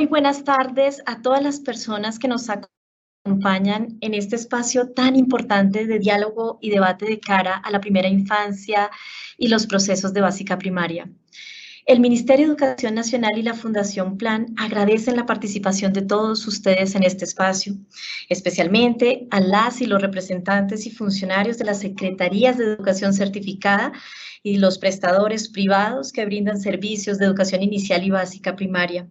Muy buenas tardes a todas las personas que nos acompañan en este espacio tan importante de diálogo y debate de cara a la primera infancia y los procesos de básica primaria. El Ministerio de Educación Nacional y la Fundación Plan agradecen la participación de todos ustedes en este espacio, especialmente a las y los representantes y funcionarios de las Secretarías de Educación Certificada y los prestadores privados que brindan servicios de educación inicial y básica primaria.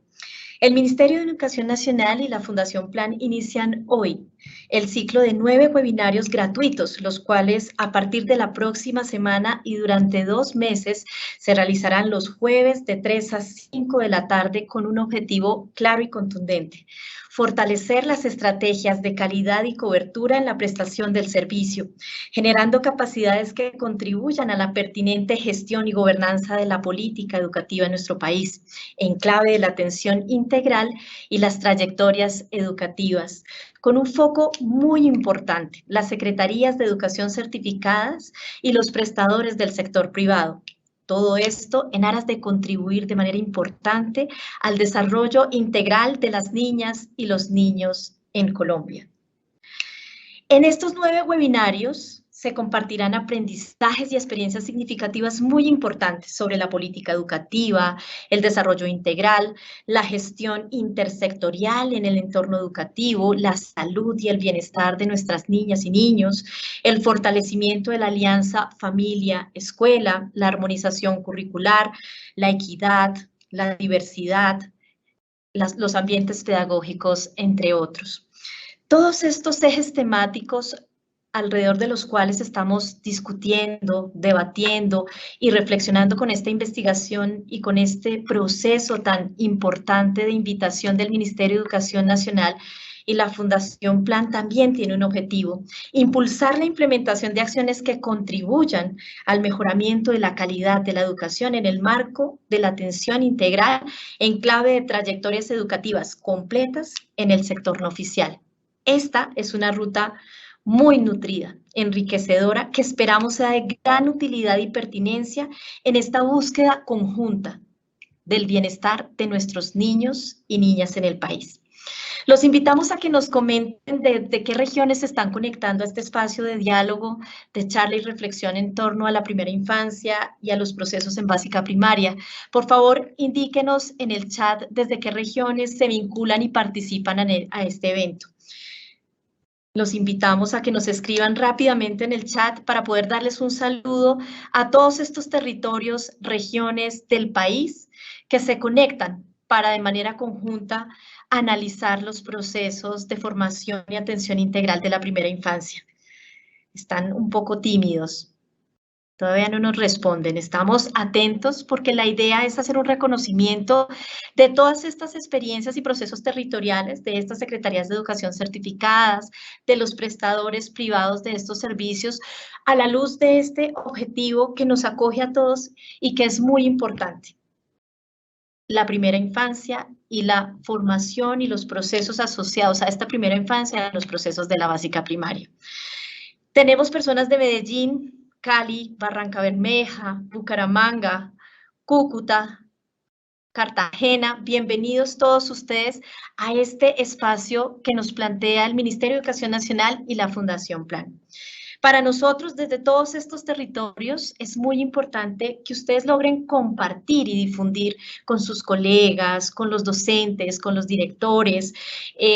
El Ministerio de Educación Nacional y la Fundación Plan inician hoy el ciclo de 9 webinarios gratuitos, los cuales a partir de la próxima semana y durante 2 meses se realizarán los jueves de 3 a 5 de la tarde con un objetivo claro y contundente: fortalecer las estrategias de calidad y cobertura en la prestación del servicio, generando capacidades que contribuyan a la pertinente gestión y gobernanza de la política educativa en nuestro país, en clave de la atención integral y las trayectorias educativas, con un foco muy importante: las secretarías de educación certificadas y los prestadores del sector privado. Todo esto en aras de contribuir de manera importante al desarrollo integral de las niñas y los niños en Colombia. En estos 9 webinarios se compartirán aprendizajes y experiencias significativas muy importantes sobre la política educativa, el desarrollo integral, la gestión intersectorial en el entorno educativo, la salud y el bienestar de nuestras niñas y niños, el fortalecimiento de la alianza familia-escuela, la armonización curricular, la equidad, la diversidad, los ambientes pedagógicos, entre otros. Todos estos ejes temáticos alrededor de los cuales estamos discutiendo, debatiendo y reflexionando con esta investigación y con este proceso tan importante de invitación del Ministerio de Educación Nacional y la Fundación Plan, también tiene un objetivo: impulsar la implementación de acciones que contribuyan al mejoramiento de la calidad de la educación en el marco de la atención integral en clave de trayectorias educativas completas en el sector no oficial. Esta es una ruta muy nutrida, enriquecedora, que esperamos sea de gran utilidad y pertinencia en esta búsqueda conjunta del bienestar de nuestros niños y niñas en el país. Los invitamos a que nos comenten de qué regiones se están conectando a este espacio de diálogo, de charla y reflexión en torno a la primera infancia y a los procesos en básica primaria. Por favor, indíquenos en el chat desde qué regiones se vinculan y participan a este evento. Los invitamos a que nos escriban rápidamente en el chat para poder darles un saludo a todos estos territorios, regiones del país que se conectan para de manera conjunta analizar los procesos de formación y atención integral de la primera infancia. Están un poco tímidos. Todavía no nos responden. Estamos atentos porque la idea es hacer un reconocimiento de todas estas experiencias y procesos territoriales de estas secretarías de educación certificadas, de los prestadores privados de estos servicios, a la luz de este objetivo que nos acoge a todos y que es muy importante: la primera infancia y la formación y los procesos asociados a esta primera infancia, los procesos de la básica primaria. Tenemos personas de Medellín, Cali, Barrancabermeja, Bucaramanga, Cúcuta, Cartagena. Bienvenidos todos ustedes a este espacio que nos plantea el Ministerio de Educación Nacional y la Fundación Plan. Para nosotros, desde todos estos territorios, es muy importante que ustedes logren compartir y difundir con sus colegas, con los docentes, con los directores,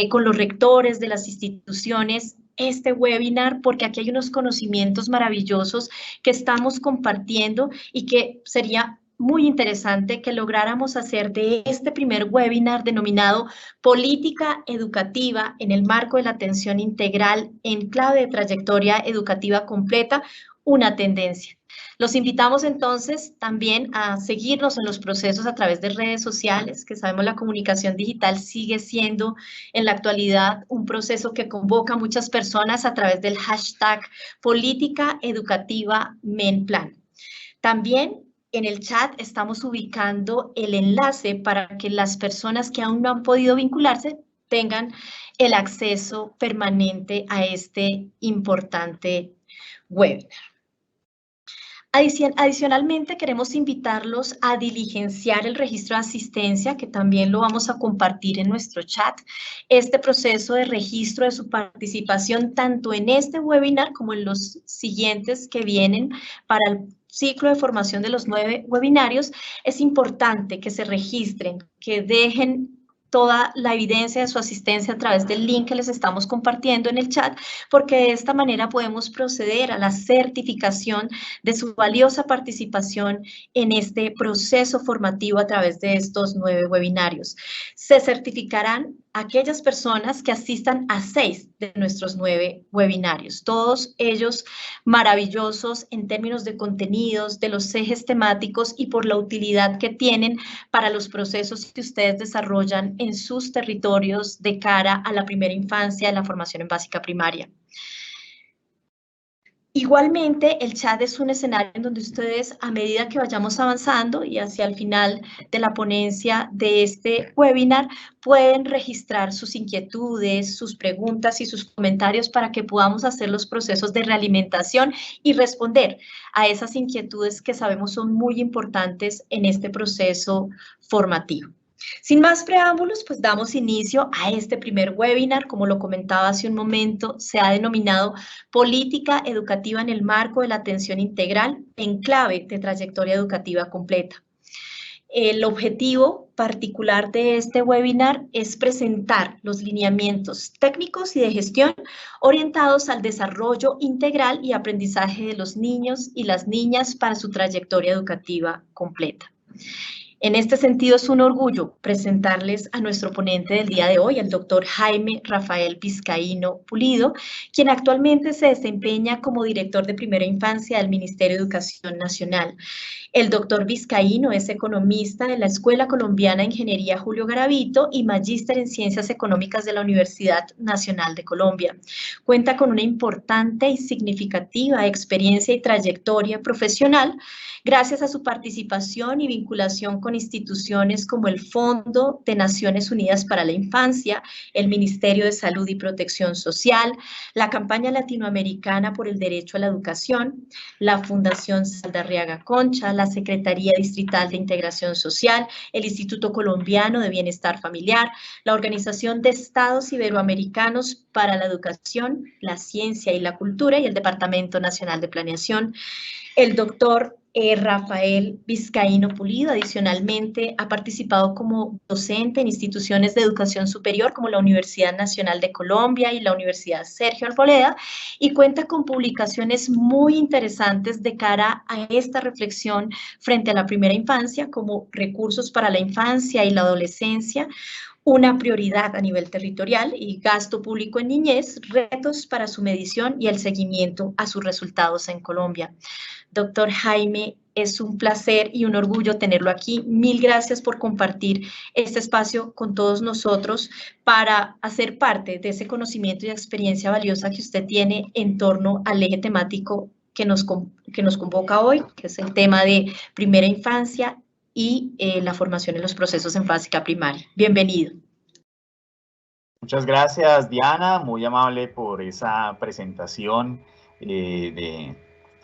con los rectores de las instituciones, este webinar, porque aquí hay unos conocimientos maravillosos que estamos compartiendo y que sería muy interesante que lográramos hacer de este primer webinar denominado Política Educativa en el marco de la atención integral en clave de trayectoria educativa completa una tendencia. Los invitamos entonces también a seguirnos en los procesos a través de redes sociales, que sabemos la comunicación digital sigue siendo en la actualidad un proceso que convoca a muchas personas a través del hashtag Política Educativa MENPLAN. También en el chat estamos ubicando el enlace para que las personas que aún no han podido vincularse tengan el acceso permanente a este importante webinar. Adicionalmente, queremos invitarlos a diligenciar el registro de asistencia, que también lo vamos a compartir en nuestro chat. Este proceso de registro de su participación, tanto en este webinar como en los siguientes que vienen para el ciclo de formación de los 9 webinarios, es importante que se registren, que dejen toda la evidencia de su asistencia a través del link que les estamos compartiendo en el chat, porque de esta manera podemos proceder a la certificación de su valiosa participación en este proceso formativo a través de estos 9 webinarios. Se certificarán aquellas personas que asistan a 6 de nuestros 9 webinarios, todos ellos maravillosos en términos de contenidos, de los ejes temáticos y por la utilidad que tienen para los procesos que ustedes desarrollan en sus territorios de cara a la primera infancia, de la formación en básica primaria. Igualmente, el chat es un escenario en donde ustedes, a medida que vayamos avanzando y hacia el final de la ponencia de este webinar, pueden registrar sus inquietudes, sus preguntas y sus comentarios para que podamos hacer los procesos de realimentación y responder a esas inquietudes que sabemos son muy importantes en este proceso formativo. Sin más preámbulos, pues damos inicio a este primer webinar. Como lo comentaba hace un momento, se ha denominado Política Educativa en el marco de la atención integral en clave de trayectoria educativa completa. El objetivo particular de este webinar es presentar los lineamientos técnicos y de gestión orientados al desarrollo integral y aprendizaje de los niños y las niñas para su trayectoria educativa completa. En este sentido, es un orgullo presentarles a nuestro ponente del día de hoy, el doctor Jaime Rafael Vizcaíno Pulido, quien actualmente se desempeña como director de primera infancia del Ministerio de Educación Nacional. El doctor Vizcaíno es economista de la Escuela Colombiana de Ingeniería Julio Garavito y magíster en Ciencias Económicas de la Universidad Nacional de Colombia. Cuenta con una importante y significativa experiencia y trayectoria profesional gracias a su participación y vinculación con instituciones como el Fondo de Naciones Unidas para la Infancia, el Ministerio de Salud y Protección Social, la Campaña Latinoamericana por el Derecho a la Educación, la Fundación Saldarriaga Concha, la Secretaría Distrital de Integración Social, el Instituto Colombiano de Bienestar Familiar, la Organización de Estados Iberoamericanos para la Educación, la Ciencia y la Cultura y el Departamento Nacional de Planeación. El doctor Rafael Vizcaíno Pulido, adicionalmente, ha participado como docente en instituciones de educación superior como la Universidad Nacional de Colombia y la Universidad Sergio Arboleda y cuenta con publicaciones muy interesantes de cara a esta reflexión frente a la primera infancia como Recursos para la Infancia y la Adolescencia, una prioridad a nivel territorial y gasto público en niñez, retos para su medición y el seguimiento a sus resultados en Colombia. Doctor Jaime, es un placer y un orgullo tenerlo aquí. Mil gracias por compartir este espacio con todos nosotros para hacer parte de ese conocimiento y experiencia valiosa que usted tiene en torno al eje temático que nos convoca hoy, que es el tema de primera infancia y la formación en los procesos en básica primaria. Bienvenido. Muchas gracias, Diana, muy amable por esa presentación de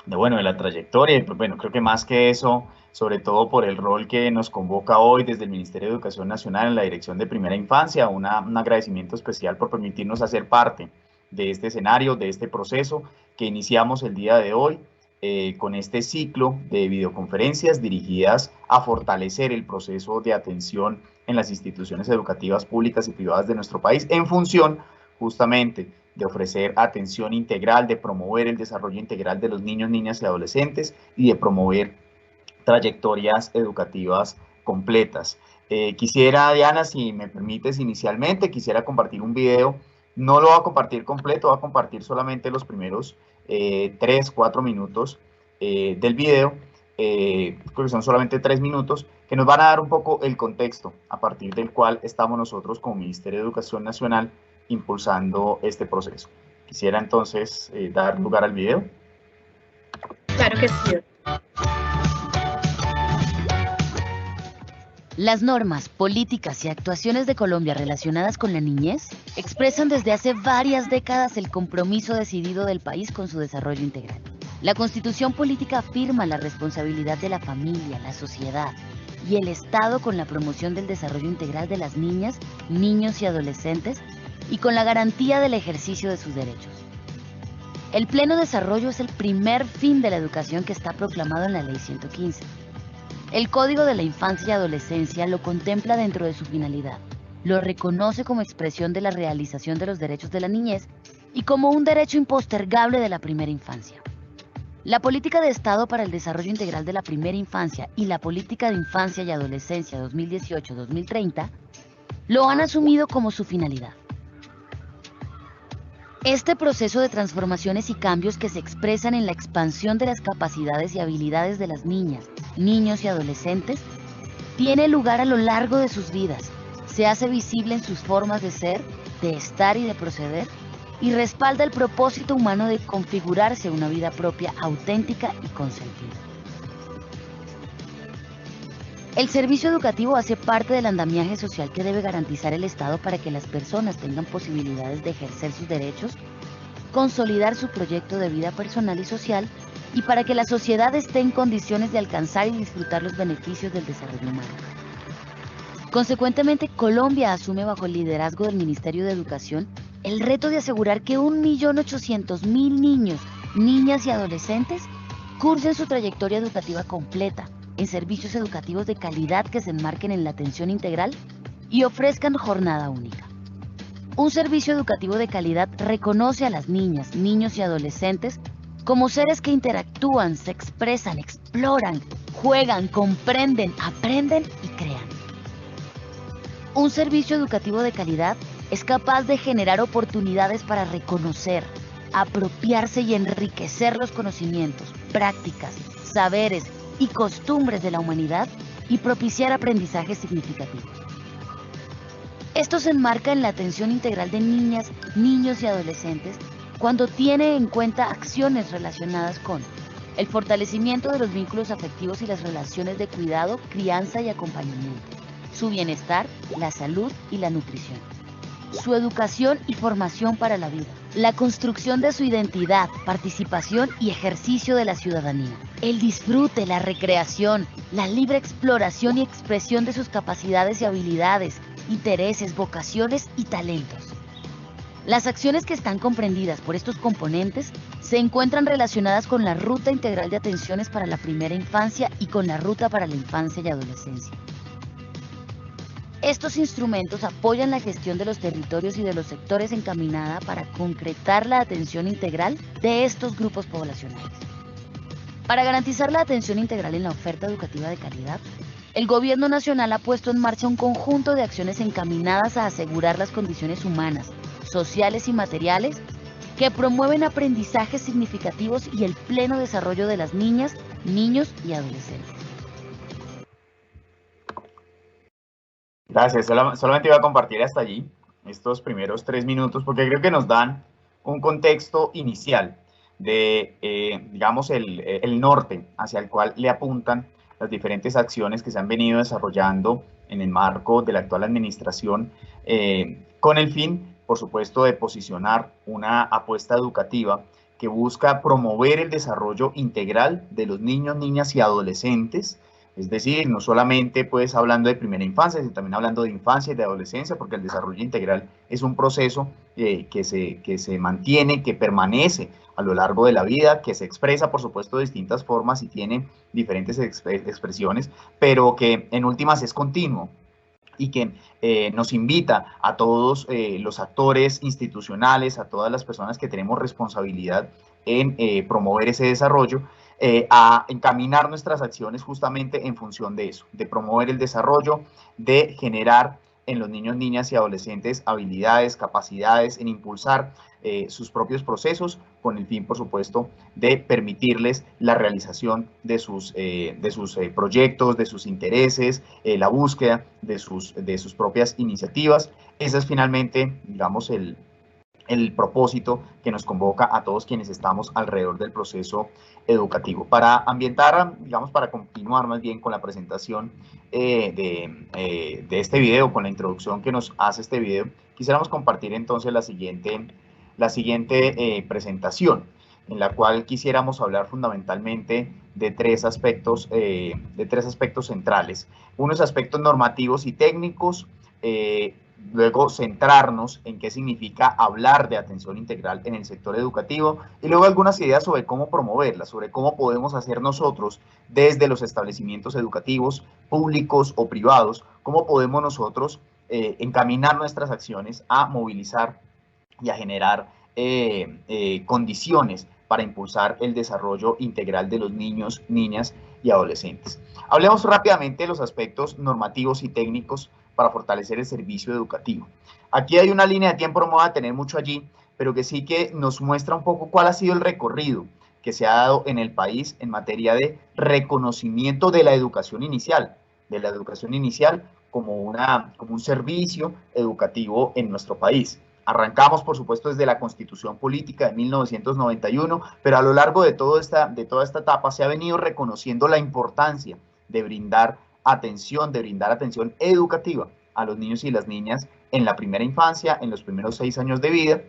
la trayectoria. Y pues, bueno, creo que más que eso, sobre todo por el rol que nos convoca hoy desde el Ministerio de Educación Nacional en la Dirección de Primera Infancia, un agradecimiento especial por permitirnos hacer parte de este escenario, de este proceso que iniciamos el día de hoy. Con este ciclo de videoconferencias dirigidas a fortalecer el proceso de atención en las instituciones educativas públicas y privadas de nuestro país en función justamente de ofrecer atención integral, de promover el desarrollo integral de los niños, niñas y adolescentes y de promover trayectorias educativas completas. Quisiera, Diana, si me permites inicialmente, quisiera compartir un video. No lo voy a compartir completo, voy a compartir solamente los primeros 3-4 minutos del video, creo que son solamente 3 minutos, que nos van a dar un poco el contexto a partir del cual estamos nosotros como Ministerio de Educación Nacional impulsando este proceso. Quisiera entonces dar lugar al video. Claro que sí. Las normas, políticas y actuaciones de Colombia relacionadas con la niñez expresan desde hace varias décadas el compromiso decidido del país con su desarrollo integral. La Constitución política afirma la responsabilidad de la familia, la sociedad y el Estado con la promoción del desarrollo integral de las niñas, niños y adolescentes y con la garantía del ejercicio de sus derechos. El pleno desarrollo es el primer fin de la educación que está proclamado en la Ley 115. El Código de la Infancia y Adolescencia lo contempla dentro de su finalidad, lo reconoce como expresión de la realización de los derechos de la niñez y como un derecho impostergable de la primera infancia. La Política de Estado para el Desarrollo Integral de la Primera Infancia y la Política de Infancia y Adolescencia 2018-2030 lo han asumido como su finalidad. Este proceso de transformaciones y cambios que se expresan en la expansión de las capacidades y habilidades de las niñas, niños y adolescentes tiene lugar a lo largo de sus vidas, se hace visible en sus formas de ser, de estar y de proceder, y respalda el propósito humano de configurarse una vida propia auténtica y con sentido. El servicio educativo hace parte del andamiaje social que debe garantizar el Estado para que las personas tengan posibilidades de ejercer sus derechos, consolidar su proyecto de vida personal y social, y para que la sociedad esté en condiciones de alcanzar y disfrutar los beneficios del desarrollo humano. Consecuentemente, Colombia asume bajo el liderazgo del Ministerio de Educación el reto de asegurar que 1.800.000 niños, niñas y adolescentes cursen su trayectoria educativa completa en servicios educativos de calidad que se enmarquen en la atención integral y ofrezcan jornada única. Un servicio educativo de calidad reconoce a las niñas, niños y adolescentes como seres que interactúan, se expresan, exploran, juegan, comprenden, aprenden y crean. Un servicio educativo de calidad es capaz de generar oportunidades para reconocer, apropiarse y enriquecer los conocimientos, prácticas, saberes y costumbres de la humanidad y propiciar aprendizajes significativos. Esto se enmarca en la atención integral de niñas, niños y adolescentes cuando tiene en cuenta acciones relacionadas con el fortalecimiento de los vínculos afectivos y las relaciones de cuidado, crianza y acompañamiento, su bienestar, la salud y la nutrición, su educación y formación para la vida, la construcción de su identidad, participación y ejercicio de la ciudadanía, el disfrute, la recreación, la libre exploración y expresión de sus capacidades y habilidades, intereses, vocaciones y talentos. Las acciones que están comprendidas por estos componentes se encuentran relacionadas con la Ruta Integral de Atenciones para la Primera Infancia y con la Ruta para la Infancia y Adolescencia. Estos instrumentos apoyan la gestión de los territorios y de los sectores encaminada para concretar la atención integral de estos grupos poblacionales. Para garantizar la atención integral en la oferta educativa de calidad, el Gobierno Nacional ha puesto en marcha un conjunto de acciones encaminadas a asegurar las condiciones humanas, sociales y materiales que promueven aprendizajes significativos y el pleno desarrollo de las niñas, niños y adolescentes. Gracias, solamente iba a compartir hasta allí estos primeros 3 minutos porque creo que nos dan un contexto inicial de, digamos, el norte hacia el cual le apuntan las diferentes acciones que se han venido desarrollando en el marco de la actual administración con el fin, por supuesto, de posicionar una apuesta educativa que busca promover el desarrollo integral de los niños, niñas y adolescentes. Es decir, no solamente pues hablando de primera infancia, sino también hablando de infancia y de adolescencia, porque el desarrollo integral es un proceso que se mantiene, que permanece a lo largo de la vida, que se expresa, por supuesto, de distintas formas y tiene diferentes expresiones, pero que en últimas es continuo y que nos invita a todos los actores institucionales, a todas las personas que tenemos responsabilidad en promover ese desarrollo, a encaminar nuestras acciones justamente en función de eso, de promover el desarrollo, de generar en los niños, niñas y adolescentes habilidades, capacidades, en impulsar sus propios procesos con el fin, por supuesto, de permitirles la realización de sus proyectos, de sus intereses, la búsqueda de sus propias iniciativas. Ese es finalmente, digamos, el propósito que nos convoca a todos quienes estamos alrededor del proceso educativo. Para ambientar, digamos, para continuar más bien con la presentación de este video, con la introducción que nos hace este video, quisiéramos compartir entonces la siguiente presentación. en la cual quisiéramos hablar fundamentalmente de tres aspectos centrales. Unos aspectos normativos y técnicos, luego centrarnos en qué significa hablar de atención integral en el sector educativo y luego algunas ideas sobre cómo promoverla, sobre cómo podemos hacer nosotros desde los establecimientos educativos públicos o privados, cómo podemos nosotros encaminar nuestras acciones a movilizar y a generar condiciones para impulsar el desarrollo integral de los niños, niñas y adolescentes. Hablemos rápidamente de los aspectos normativos y técnicos para fortalecer el servicio educativo. Aquí hay una línea de tiempo, no me voy a tener mucho allí, pero que sí que nos muestra un poco cuál ha sido el recorrido que se ha dado en el país en materia de reconocimiento de la educación inicial, como un servicio educativo en nuestro país. Arrancamos, por supuesto, desde la Constitución Política de 1991, pero a lo largo de toda esta etapa se ha venido reconociendo la importancia de brindar atención educativa a los niños y las niñas en la primera infancia, en los primeros 6 años de vida,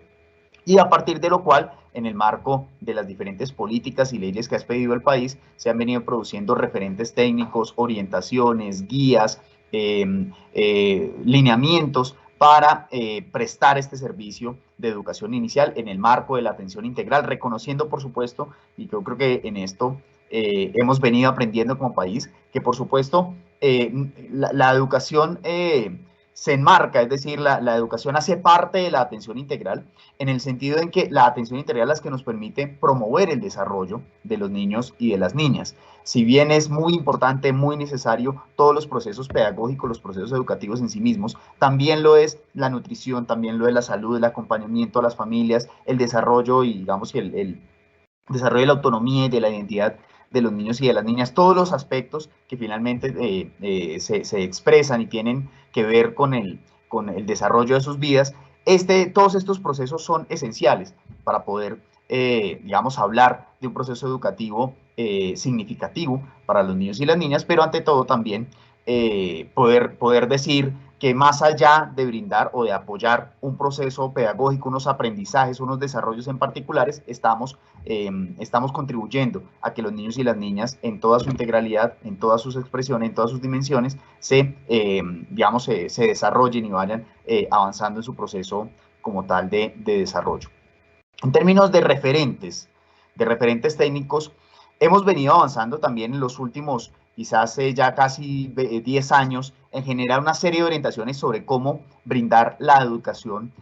y a partir de lo cual, en el marco de las diferentes políticas y leyes que ha expedido el país, se han venido produciendo referentes técnicos, orientaciones, guías, lineamientos para prestar este servicio de educación inicial en el marco de la atención integral, reconociendo, por supuesto, y yo creo que en esto hemos venido aprendiendo como país, que por supuesto la educación se enmarca, es decir, la educación hace parte de la atención integral, en el sentido en que la atención integral es la que nos permite promover el desarrollo de los niños y de las niñas. Si bien es muy importante, muy necesario, todos los procesos pedagógicos, los procesos educativos en sí mismos, también lo es la nutrición, también lo es la salud, el acompañamiento a las familias, el desarrollo y, digamos, el desarrollo de la autonomía y de la identidad de los niños y de las niñas, todos los aspectos que finalmente se expresan y tienen que ver con el desarrollo de sus vidas. Todos estos procesos son esenciales para poder, digamos, hablar de un proceso educativo significativo para los niños y las niñas, pero ante todo también poder decir que más allá de brindar o de apoyar un proceso pedagógico, unos aprendizajes, unos desarrollos en particulares, estamos contribuyendo a que los niños y las niñas en toda su integralidad, en todas sus expresiones, en todas sus dimensiones, se desarrollen y vayan avanzando en su proceso como tal de desarrollo. En términos de referentes técnicos, hemos venido avanzando también en los últimos, quizás ya casi 10 años, en generar una serie de orientaciones sobre cómo brindar la educación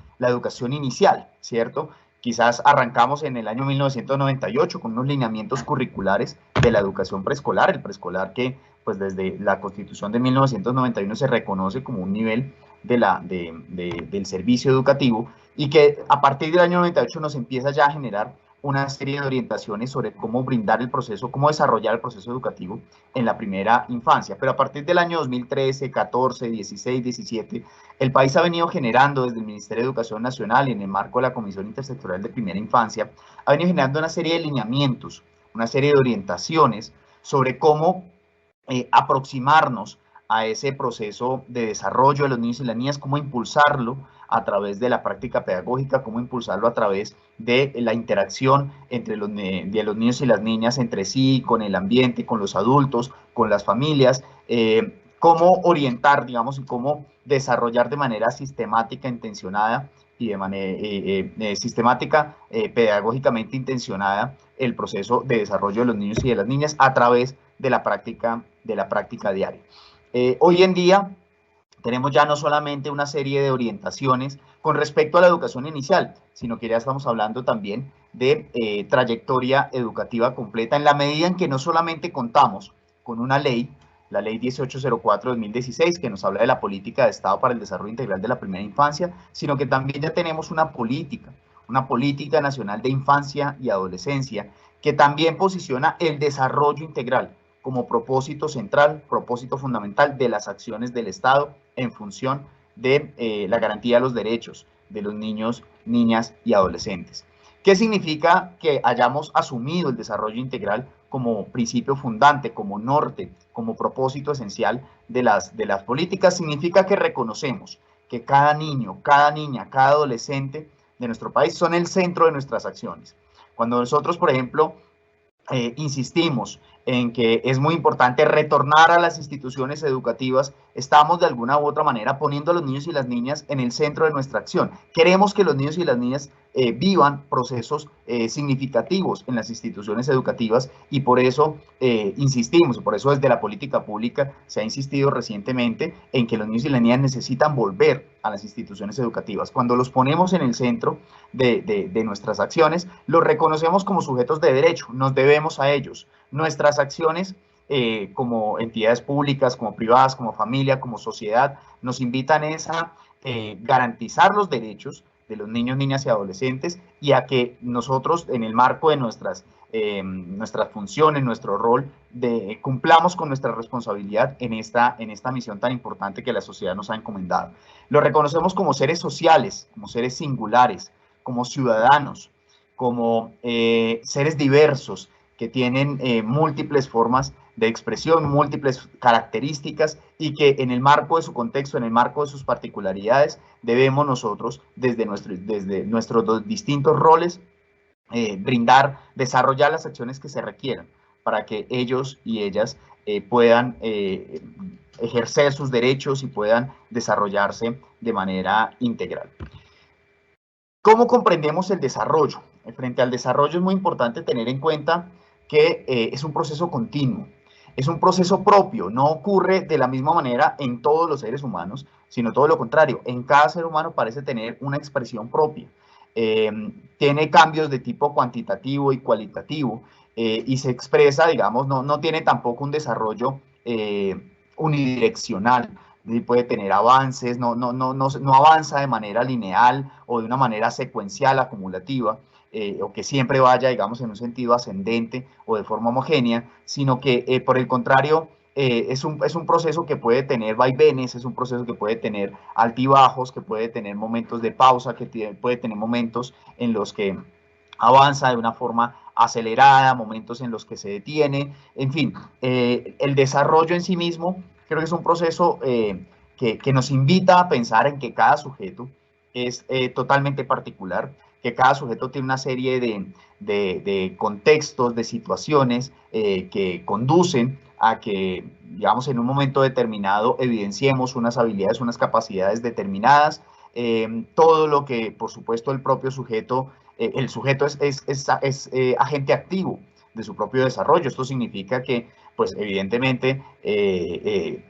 inicial, ¿cierto? Quizás arrancamos en el año 1998 con unos lineamientos curriculares de la educación preescolar, el preescolar que pues desde la Constitución de 1991 se reconoce como un nivel del servicio educativo y que a partir del año 98 nos empieza ya a generar una serie de orientaciones sobre cómo brindar el proceso, cómo desarrollar el proceso educativo en la primera infancia. Pero a partir del año 2013, 14, 16, 17, el país ha venido generando desde el Ministerio de Educación Nacional y en el marco de la Comisión Intersectorial de Primera Infancia, ha venido generando una serie de lineamientos, una serie de orientaciones sobre cómo aproximarnos a ese proceso de desarrollo de los niños y las niñas, cómo impulsarlo a través de la práctica pedagógica, cómo impulsarlo a través de la interacción entre los niños y las niñas entre sí, con el ambiente, con los adultos, con las familias, cómo orientar, digamos, y cómo desarrollar de manera sistemática, intencionada y de manera sistemática, pedagógicamente intencionada, el proceso de desarrollo de los niños y de las niñas a través de la práctica diaria. Hoy en día tenemos ya no solamente una serie de orientaciones con respecto a la educación inicial, sino que ya estamos hablando también de trayectoria educativa completa, en la medida en que no solamente contamos con una ley, la ley 1804-2016, que nos habla de la política de Estado para el desarrollo integral de la primera infancia, sino que también ya tenemos una política nacional de infancia y adolescencia, que también posiciona el desarrollo integral como propósito central, propósito fundamental de las acciones del Estado en función de la garantía de los derechos de los niños, niñas y adolescentes. ¿Qué significa que hayamos asumido el desarrollo integral como principio fundante, como norte, como propósito esencial de las políticas? Significa que reconocemos que cada niño, cada niña, cada adolescente de nuestro país son el centro de nuestras acciones. Cuando nosotros, por ejemplo, insistimos en que es muy importante retornar a las instituciones educativas, estamos de alguna u otra manera poniendo a los niños y las niñas en el centro de nuestra acción. Queremos que los niños y las niñas vivan procesos significativos en las instituciones educativas y por eso insistimos, por eso desde la política pública se ha insistido recientemente en que los niños y las niñas necesitan volver a las instituciones educativas. Cuando los ponemos en el centro de nuestras acciones, los reconocemos como sujetos de derecho, nos debemos a ellos. Nuestras acciones como entidades públicas, como privadas, como familia, como sociedad, nos invitan a garantizar los derechos de los niños, niñas y adolescentes y a que nosotros en el marco de nuestras funciones, nuestro rol, cumplamos con nuestra responsabilidad en esta misión tan importante que la sociedad nos ha encomendado. Lo reconocemos como seres sociales, como seres singulares, como ciudadanos, como seres diversos que tienen múltiples formas de expresión, múltiples características y que en el marco de su contexto, en el marco de sus particularidades, debemos nosotros, desde nuestros distintos roles, desarrollar las acciones que se requieran para que ellos y ellas puedan ejercer sus derechos y puedan desarrollarse de manera integral. ¿Cómo comprendemos el desarrollo? Frente al desarrollo es muy importante tener en cuenta que es un proceso continuo, es un proceso propio, no ocurre de la misma manera en todos los seres humanos, sino todo lo contrario, en cada ser humano parece tener una expresión propia. Tiene cambios de tipo cuantitativo y cualitativo y se expresa, digamos, no tiene tampoco un desarrollo unidireccional. Puede tener avances, no avanza de manera lineal o de una manera secuencial, acumulativa, o que siempre vaya, digamos, en un sentido ascendente o de forma homogénea, sino que, por el contrario, es un proceso que puede tener vaivenes, es un proceso que puede tener altibajos, que puede tener momentos de pausa, que puede tener momentos en los que avanza de una forma acelerada, momentos en los que se detiene, en fin, el desarrollo en sí mismo creo que es un proceso que nos invita a pensar en que cada sujeto es totalmente particular, que cada sujeto tiene una serie de contextos, de situaciones que conducen a que, digamos, en un momento determinado evidenciemos unas habilidades, unas capacidades determinadas, todo lo que, por supuesto, el propio sujeto, el sujeto es agente activo de su propio desarrollo. Esto significa que, pues, evidentemente,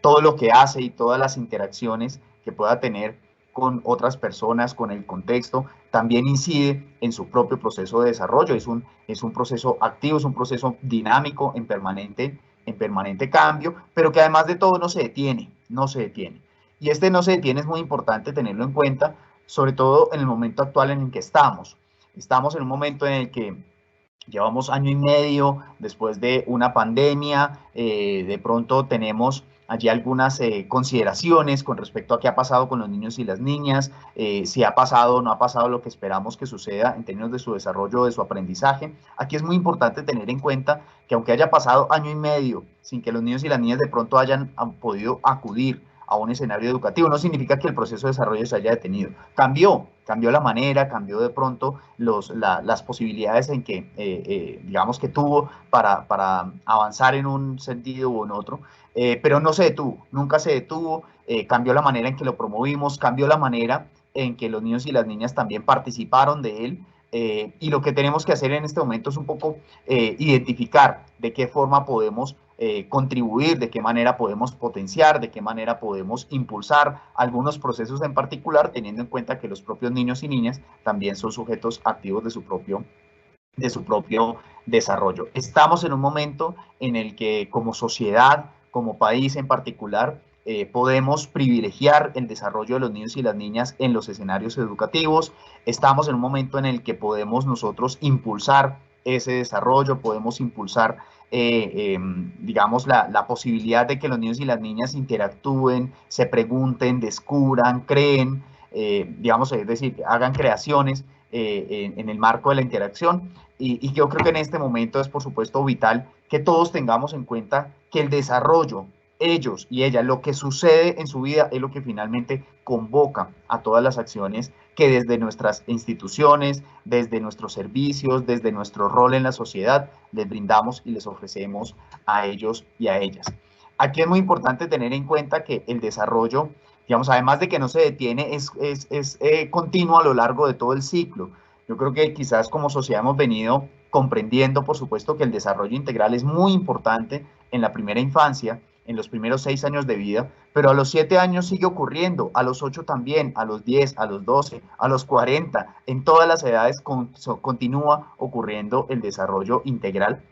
todo lo que hace y todas las interacciones que pueda tener con otras personas, con el contexto, también incide en su propio proceso de desarrollo. Es un proceso activo, es un proceso dinámico, en permanente cambio, pero que además de todo no se detiene. Y este no se detiene es muy importante tenerlo en cuenta, sobre todo en el momento actual en el que estamos. Estamos en un momento en el que llevamos año y medio después de una pandemia, de pronto tenemos allí algunas consideraciones con respecto a qué ha pasado con los niños y las niñas, si ha pasado o no ha pasado lo que esperamos que suceda en términos de su desarrollo, de su aprendizaje. Aquí es muy importante tener en cuenta que aunque haya pasado año y medio sin que los niños y las niñas de pronto hayan podido acudir a un escenario educativo, no significa que el proceso de desarrollo se haya detenido. Cambió la manera, cambió de pronto las posibilidades en que, digamos, que tuvo para avanzar en un sentido u en otro, pero no se detuvo, nunca se detuvo, cambió la manera en que lo promovimos, cambió la manera en que los niños y las niñas también participaron de él, y lo que tenemos que hacer en este momento es un poco identificar de qué forma podemos contribuir, de qué manera podemos potenciar, de qué manera podemos impulsar algunos procesos en particular, teniendo en cuenta que los propios niños y niñas también son sujetos activos de su propio desarrollo. Estamos en un momento en el que como sociedad, como país en particular, podemos privilegiar el desarrollo de los niños y las niñas en los escenarios educativos. Estamos en un momento en el que podemos nosotros impulsar ese desarrollo, podemos impulsar digamos, la posibilidad de que los niños y las niñas interactúen, se pregunten, descubran, creen, digamos, es decir, hagan creaciones en el marco de la interacción. Y yo creo que en este momento es, por supuesto, vital que todos tengamos en cuenta que el desarrollo ellos y ella, lo que sucede en su vida es lo que finalmente convoca a todas las acciones que desde nuestras instituciones, desde nuestros servicios, desde nuestro rol en la sociedad, les brindamos y les ofrecemos a ellos y a ellas. Aquí es muy importante tener en cuenta que el desarrollo, digamos, además de que no se detiene, es continuo a lo largo de todo el ciclo. Yo creo que quizás como sociedad hemos venido comprendiendo, por supuesto, que el desarrollo integral es muy importante en la primera infancia, en los primeros 6 años de vida, pero a los 7 años sigue ocurriendo, a los 8 también, a los 10, a los 12, a los 40, en todas las edades continúa ocurriendo el desarrollo integral.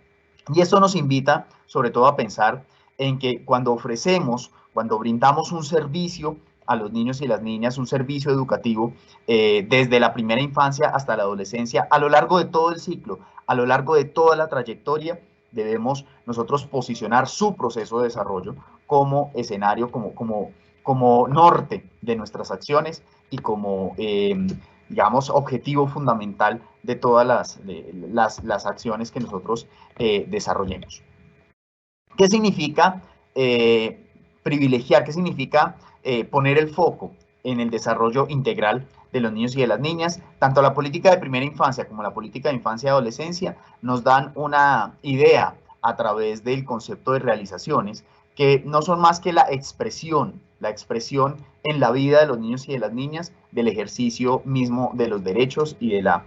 Y eso nos invita sobre todo a pensar en que cuando ofrecemos, cuando brindamos un servicio a los niños y las niñas, un servicio educativo desde la primera infancia hasta la adolescencia, a lo largo de todo el ciclo, a lo largo de toda la trayectoria, debemos nosotros posicionar su proceso de desarrollo como escenario, como norte de nuestras acciones y como, digamos, objetivo fundamental de todas las acciones que nosotros desarrollemos. ¿Qué significa privilegiar? ¿Qué significa poner el foco en el desarrollo integral de los niños y de las niñas? Tanto la política de primera infancia como la política de infancia y adolescencia nos dan una idea a través del concepto de realizaciones que no son más que la expresión en la vida de los niños y de las niñas del ejercicio mismo de los derechos y de la,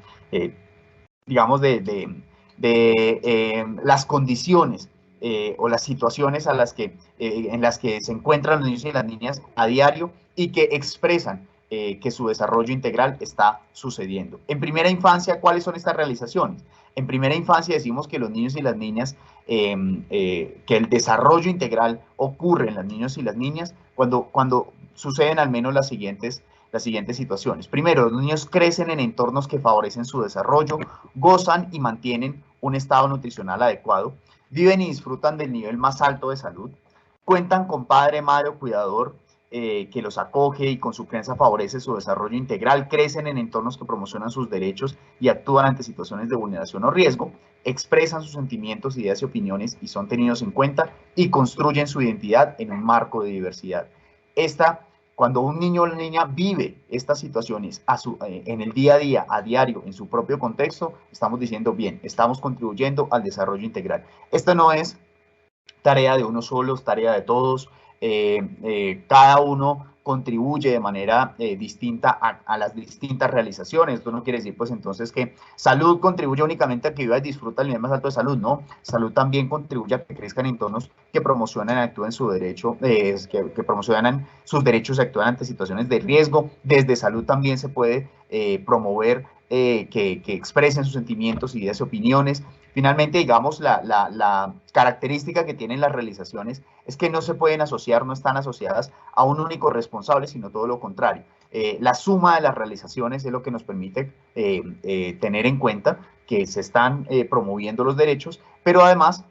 digamos, las condiciones o las situaciones a las en las que se encuentran los niños y las niñas a diario y que expresan que su desarrollo integral está sucediendo. En primera infancia, ¿cuáles son estas realizaciones? En primera infancia decimos que los niños y las niñas, que el desarrollo integral ocurre en los niños y las niñas cuando suceden al menos las siguientes situaciones. Primero, los niños crecen en entornos que favorecen su desarrollo, gozan y mantienen un estado nutricional adecuado, viven y disfrutan del nivel más alto de salud, cuentan con padre, madre o cuidador que los acoge y con su crianza favorece su desarrollo integral, crecen en entornos que promocionan sus derechos y actúan ante situaciones de vulneración o riesgo, expresan sus sentimientos, ideas y opiniones y son tenidos en cuenta y construyen su identidad en un marco de diversidad. Cuando un niño o una niña vive estas situaciones en el día a día, a diario, en su propio contexto, estamos diciendo, bien, estamos contribuyendo al desarrollo integral. Esto no es tarea de uno solo, es tarea de todos. Cada uno contribuye de manera distinta a las distintas realizaciones. Esto no quiere decir, pues, entonces que salud contribuye únicamente a que viva y disfruta el nivel más alto de salud, no. Salud también contribuye a que crezcan entornos que promocionan y actúen su derecho, que promocionan sus derechos y actúan ante situaciones de riesgo. Desde salud también se puede promover que expresen sus sentimientos, ideas y opiniones. Finalmente, digamos, la característica que tienen las realizaciones es que no se pueden asociar, no están asociadas a un único responsable, sino todo lo contrario. La suma de las realizaciones es lo que nos permite tener en cuenta que se están promoviendo los derechos, pero además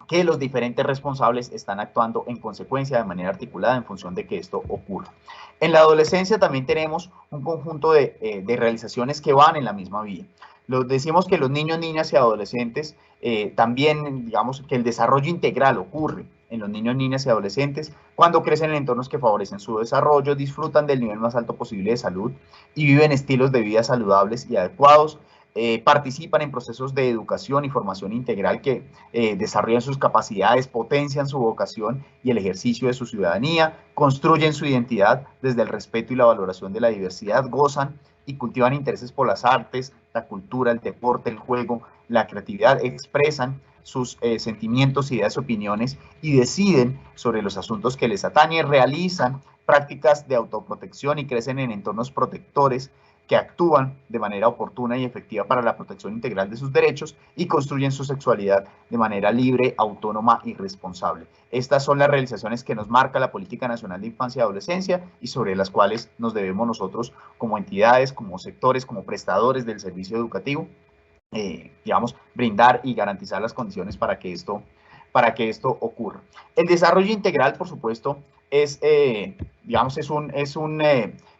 que los diferentes responsables están actuando en consecuencia de manera articulada en función de que esto ocurra. En la adolescencia también tenemos un conjunto de realizaciones que van en la misma vía. Decimos que los niños, niñas y adolescentes también, digamos, que el desarrollo integral ocurre en los niños, niñas y adolescentes cuando crecen en entornos que favorecen su desarrollo, disfrutan del nivel más alto posible de salud y viven estilos de vida saludables y adecuados, participan en procesos de educación y formación integral que desarrollan sus capacidades, potencian su vocación y el ejercicio de su ciudadanía, construyen su identidad desde el respeto y la valoración de la diversidad, gozan y cultivan intereses por las artes, la cultura, el deporte, el juego, la creatividad, expresan sus sentimientos, ideas, opiniones y deciden sobre los asuntos que les atañen, realizan prácticas de autoprotección y crecen en entornos protectores que actúan de manera oportuna y efectiva para la protección integral de sus derechos y construyen su sexualidad de manera libre, autónoma y responsable. Estas son las realizaciones que nos marca la Política Nacional de Infancia y Adolescencia y sobre las cuales nos debemos nosotros como entidades, como sectores, como prestadores del servicio educativo, digamos, brindar y garantizar las condiciones para que esto ocurra. El desarrollo integral, por supuesto, digamos, es un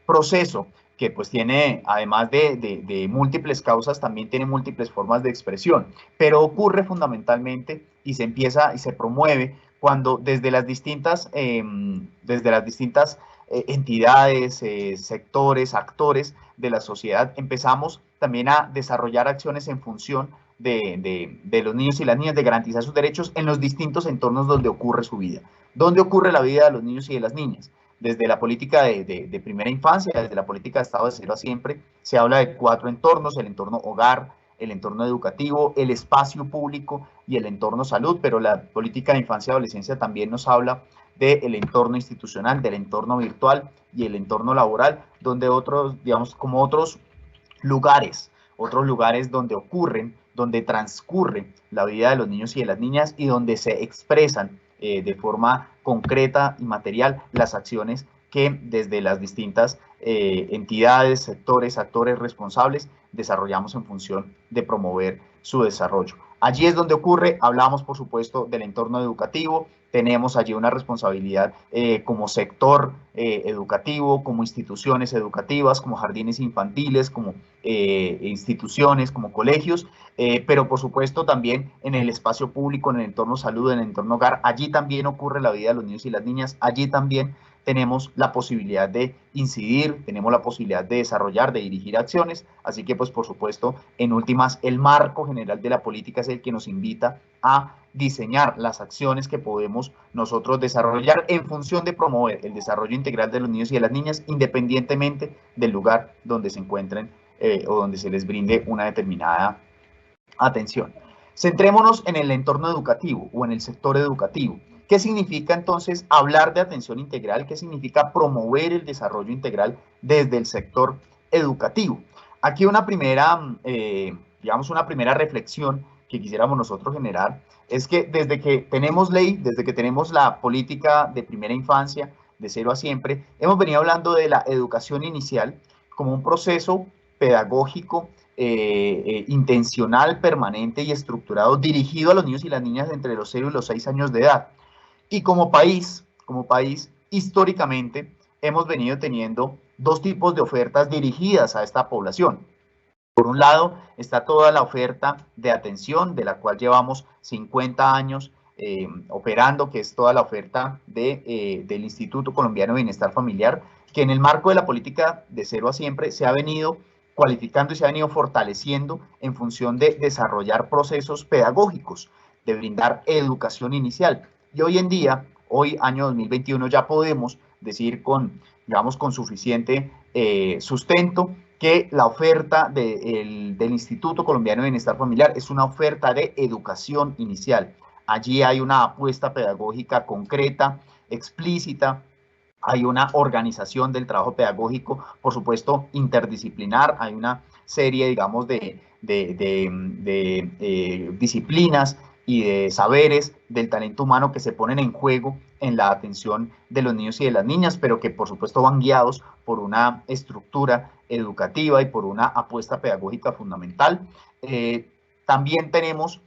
proceso que pues tiene, además de múltiples causas, también tiene múltiples formas de expresión, pero ocurre fundamentalmente y se empieza y se promueve cuando desde las distintas entidades, sectores, actores de la sociedad, empezamos también a desarrollar acciones en función de los niños y las niñas, de garantizar sus derechos en los distintos entornos donde ocurre su vida. ¿Dónde ocurre la vida de los niños y de las niñas? Desde la política de primera infancia, desde la política de Estado de Cero a Siempre, se habla de 4 entornos: el entorno hogar, el entorno educativo, el espacio público y el entorno salud, pero la política de infancia y adolescencia también nos habla del entorno institucional, del entorno virtual y el entorno laboral, donde otros lugares donde ocurren, donde transcurre la vida de los niños y de las niñas y donde se expresan de forma concreta y material las acciones que desde las distintas entidades, sectores, actores responsables desarrollamos en función de promover su desarrollo. Allí es donde ocurre. Hablamos, por supuesto, del entorno educativo. Tenemos allí una responsabilidad como sector educativo, como instituciones educativas, como jardines infantiles, como instituciones, como colegios, pero por supuesto también en el espacio público, en el entorno salud, en el entorno hogar. Allí también ocurre la vida de los niños y las niñas. Allí también tenemos la posibilidad de incidir, tenemos la posibilidad de desarrollar, de dirigir acciones. Así que, pues, por supuesto, en últimas, el marco general de la política es el que nos invita a diseñar las acciones que podemos nosotros desarrollar en función de promover el desarrollo integral de los niños y de las niñas, independientemente del lugar donde se encuentren o donde se les brinde una determinada atención. Centrémonos en el entorno educativo o en el sector educativo. ¿Qué significa entonces hablar de atención integral? ¿Qué significa promover el desarrollo integral desde el sector educativo? Aquí una primera reflexión que quisiéramos nosotros generar es que desde que tenemos ley, desde que tenemos la política de primera infancia, de Cero a Siempre, hemos venido hablando de la educación inicial como un proceso pedagógico intencional, permanente y estructurado dirigido a los niños y las niñas entre los 0 y los 6 años de edad. Y como país, históricamente, hemos venido teniendo 2 tipos de ofertas dirigidas a esta población. Por un lado, está toda la oferta de atención, de la cual llevamos 50 años operando, que es toda la oferta del Instituto Colombiano de Bienestar Familiar, que en el marco de la política de Cero a Siempre se ha venido cualificando y se ha venido fortaleciendo en función de desarrollar procesos pedagógicos, de brindar educación inicial. Y hoy en día, hoy año 2021, ya podemos decir con suficiente sustento que la oferta del Instituto Colombiano de Bienestar Familiar es una oferta de educación inicial. Allí hay una apuesta pedagógica concreta, explícita, hay una organización del trabajo pedagógico, por supuesto, interdisciplinar, hay una serie, digamos, de disciplinas y de saberes del talento humano que se ponen en juego en la atención de los niños y de las niñas, pero que por supuesto van guiados por una estructura educativa y por una apuesta pedagógica fundamental. También tenemos,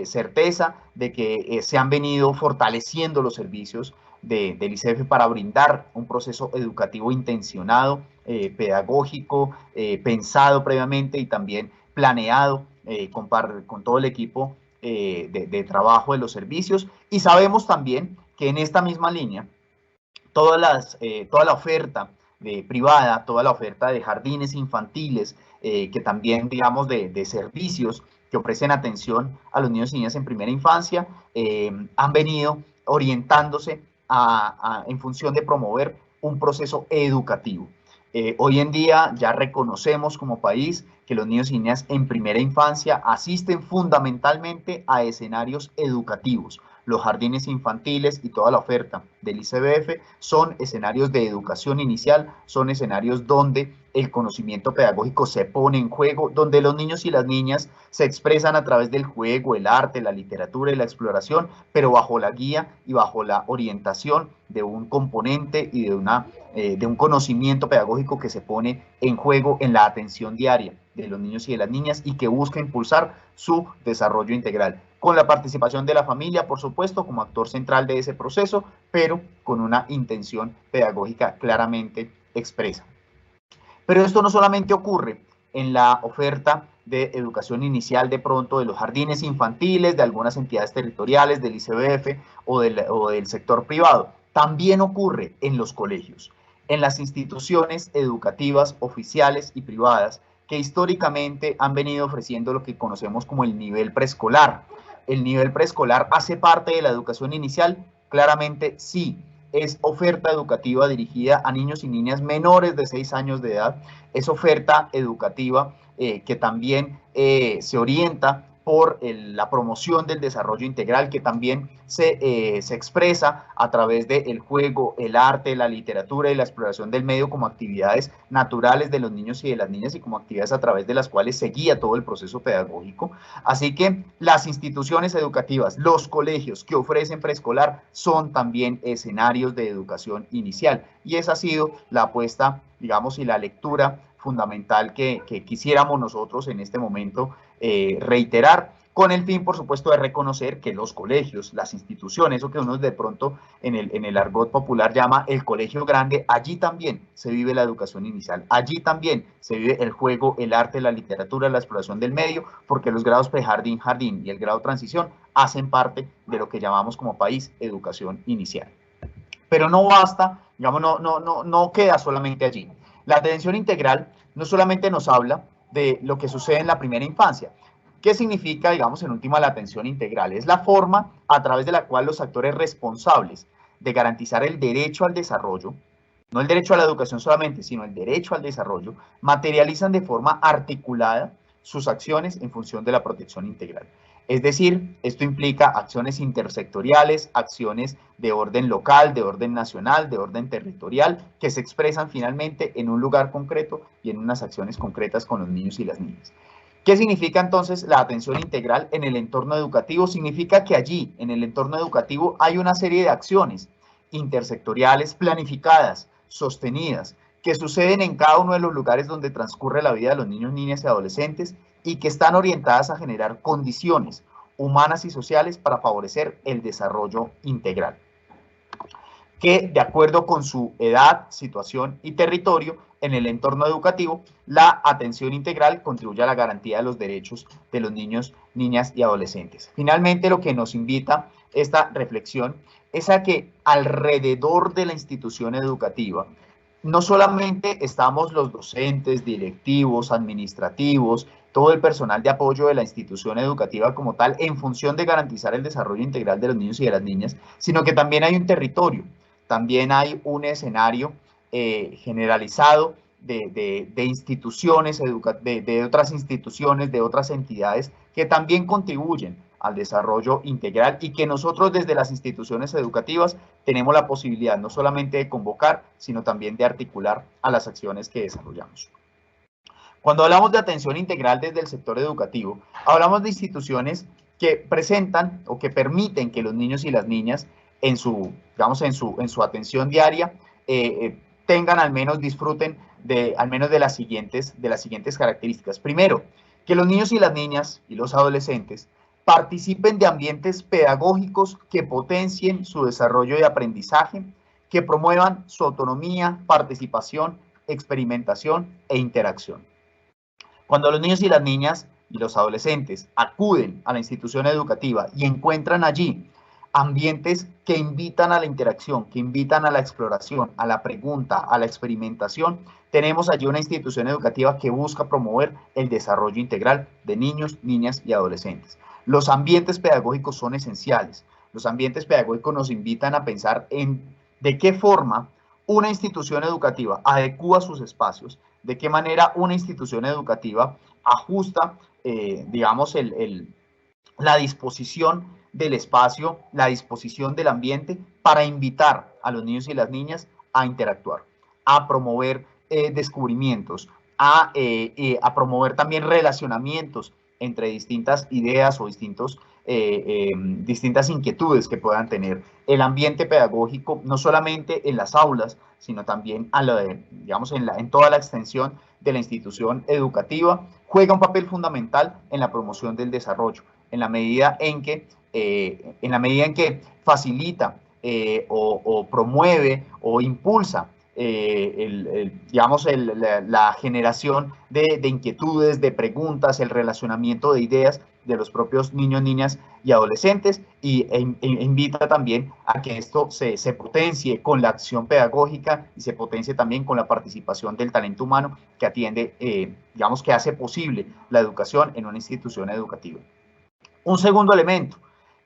certeza de que se han venido fortaleciendo los servicios del ICF para brindar un proceso educativo intencionado, pedagógico, pensado previamente y también planeado con todo el equipo de trabajo de los servicios. Y sabemos también que en esta misma línea toda la oferta privada, toda la oferta de jardines infantiles, que también de servicios que ofrecen atención a los niños y niñas en primera infancia, han venido orientándose en función de promover un proceso educativo. Hoy en día ya reconocemos como país que los niños y niñas en primera infancia asisten fundamentalmente a escenarios educativos. Los jardines infantiles y toda la oferta del ICBF son escenarios de educación inicial, son escenarios donde el conocimiento pedagógico se pone en juego, donde los niños y las niñas se expresan a través del juego, el arte, la literatura y la exploración, pero bajo la guía y bajo la orientación de un componente y de un conocimiento pedagógico que se pone en juego en la atención diaria de los niños y de las niñas y que busca impulsar su desarrollo integral, con la participación de la familia, por supuesto, como actor central de ese proceso, pero con una intención pedagógica claramente expresa. Pero esto no solamente ocurre en la oferta de educación inicial de pronto de los jardines infantiles, de algunas entidades territoriales, del ICBF o del sector privado. También ocurre en los colegios, en las instituciones educativas oficiales y privadas que históricamente han venido ofreciendo lo que conocemos como el nivel preescolar. ¿El nivel preescolar hace parte de la educación inicial? Claramente sí. Es oferta educativa dirigida a niños y niñas menores de 6 años de edad. Es oferta educativa que también se orienta por la promoción del desarrollo integral, que también se expresa a través del juego, el arte, la literatura y la exploración del medio como actividades naturales de los niños y de las niñas y como actividades a través de las cuales se guía todo el proceso pedagógico. Así que las instituciones educativas, los colegios que ofrecen preescolar son también escenarios de educación inicial, y esa ha sido la apuesta, digamos, y la lectura fundamental que quisiéramos nosotros en este momento reiterar, con el fin, por supuesto, de reconocer que los colegios, las instituciones, eso que uno de pronto en el argot popular llama el colegio grande, allí también se vive la educación inicial, allí también se vive el juego, el arte, la literatura, la exploración del medio, porque los grados prejardín, jardín y el grado transición hacen parte de lo que llamamos como país educación inicial. Pero no basta, digamos, no queda solamente allí. La atención integral no solamente nos habla de lo que sucede en la primera infancia. ¿Qué significa, digamos, en última la atención integral? Es la forma a través de la cual los actores responsables de garantizar el derecho al desarrollo, no el derecho a la educación solamente, sino el derecho al desarrollo, materializan de forma articulada sus acciones en función de la protección integral. Es decir, esto implica acciones intersectoriales, acciones de orden local, de orden nacional, de orden territorial, que se expresan finalmente en un lugar concreto y en unas acciones concretas con los niños y las niñas. ¿Qué significa entonces la atención integral en el entorno educativo? Significa que allí, en el entorno educativo, hay una serie de acciones intersectoriales planificadas, sostenidas, que suceden en cada uno de los lugares donde transcurre la vida de los niños, niñas y adolescentes, y que están orientadas a generar condiciones humanas y sociales para favorecer el desarrollo integral, que de acuerdo con su edad, situación y territorio en el entorno educativo, la atención integral contribuye a la garantía de los derechos de los niños, niñas y adolescentes. Finalmente, lo que nos invita esta reflexión es a que alrededor de la institución educativa no solamente estamos los docentes, directivos, administrativos, todo el personal de apoyo de la institución educativa como tal, en función de garantizar el desarrollo integral de los niños y de las niñas, sino que también hay un territorio, también hay un escenario generalizado de instituciones, de otras instituciones, de otras entidades que también contribuyen al desarrollo integral y que nosotros desde las instituciones educativas tenemos la posibilidad no solamente de convocar, sino también de articular a las acciones que desarrollamos. Cuando hablamos de atención integral desde el sector educativo, hablamos de instituciones que presentan o que permiten que los niños y las niñas en su atención diaria tengan disfruten al menos de las siguientes características. Primero, que los niños y las niñas y los adolescentes participen de ambientes pedagógicos que potencien su desarrollo y aprendizaje, que promuevan su autonomía, participación, experimentación e interacción. Cuando los niños y las niñas y los adolescentes acuden a la institución educativa y encuentran allí ambientes que invitan a la interacción, que invitan a la exploración, a la pregunta, a la experimentación, tenemos allí una institución educativa que busca promover el desarrollo integral de niños, niñas y adolescentes. Los ambientes pedagógicos son esenciales. Los ambientes pedagógicos nos invitan a pensar en de qué forma una institución educativa adecúa sus espacios, de qué manera una institución educativa ajusta, la disposición del espacio, la disposición del ambiente para invitar a los niños y las niñas a interactuar, a promover descubrimientos, a promover también relacionamientos entre distintas ideas o distintas inquietudes que puedan tener. El ambiente pedagógico, no solamente en las aulas, sino también en toda la extensión de la institución educativa, juega un papel fundamental en la promoción del desarrollo, en la medida en que facilita o promueve o impulsa digamos, la generación de inquietudes, de preguntas, el relacionamiento de ideas de los propios niños, niñas y adolescentes, e invita también a que esto se potencie con la acción pedagógica y se potencie también con la participación del talento humano que atiende, digamos, que hace posible la educación en una institución educativa. Un segundo elemento,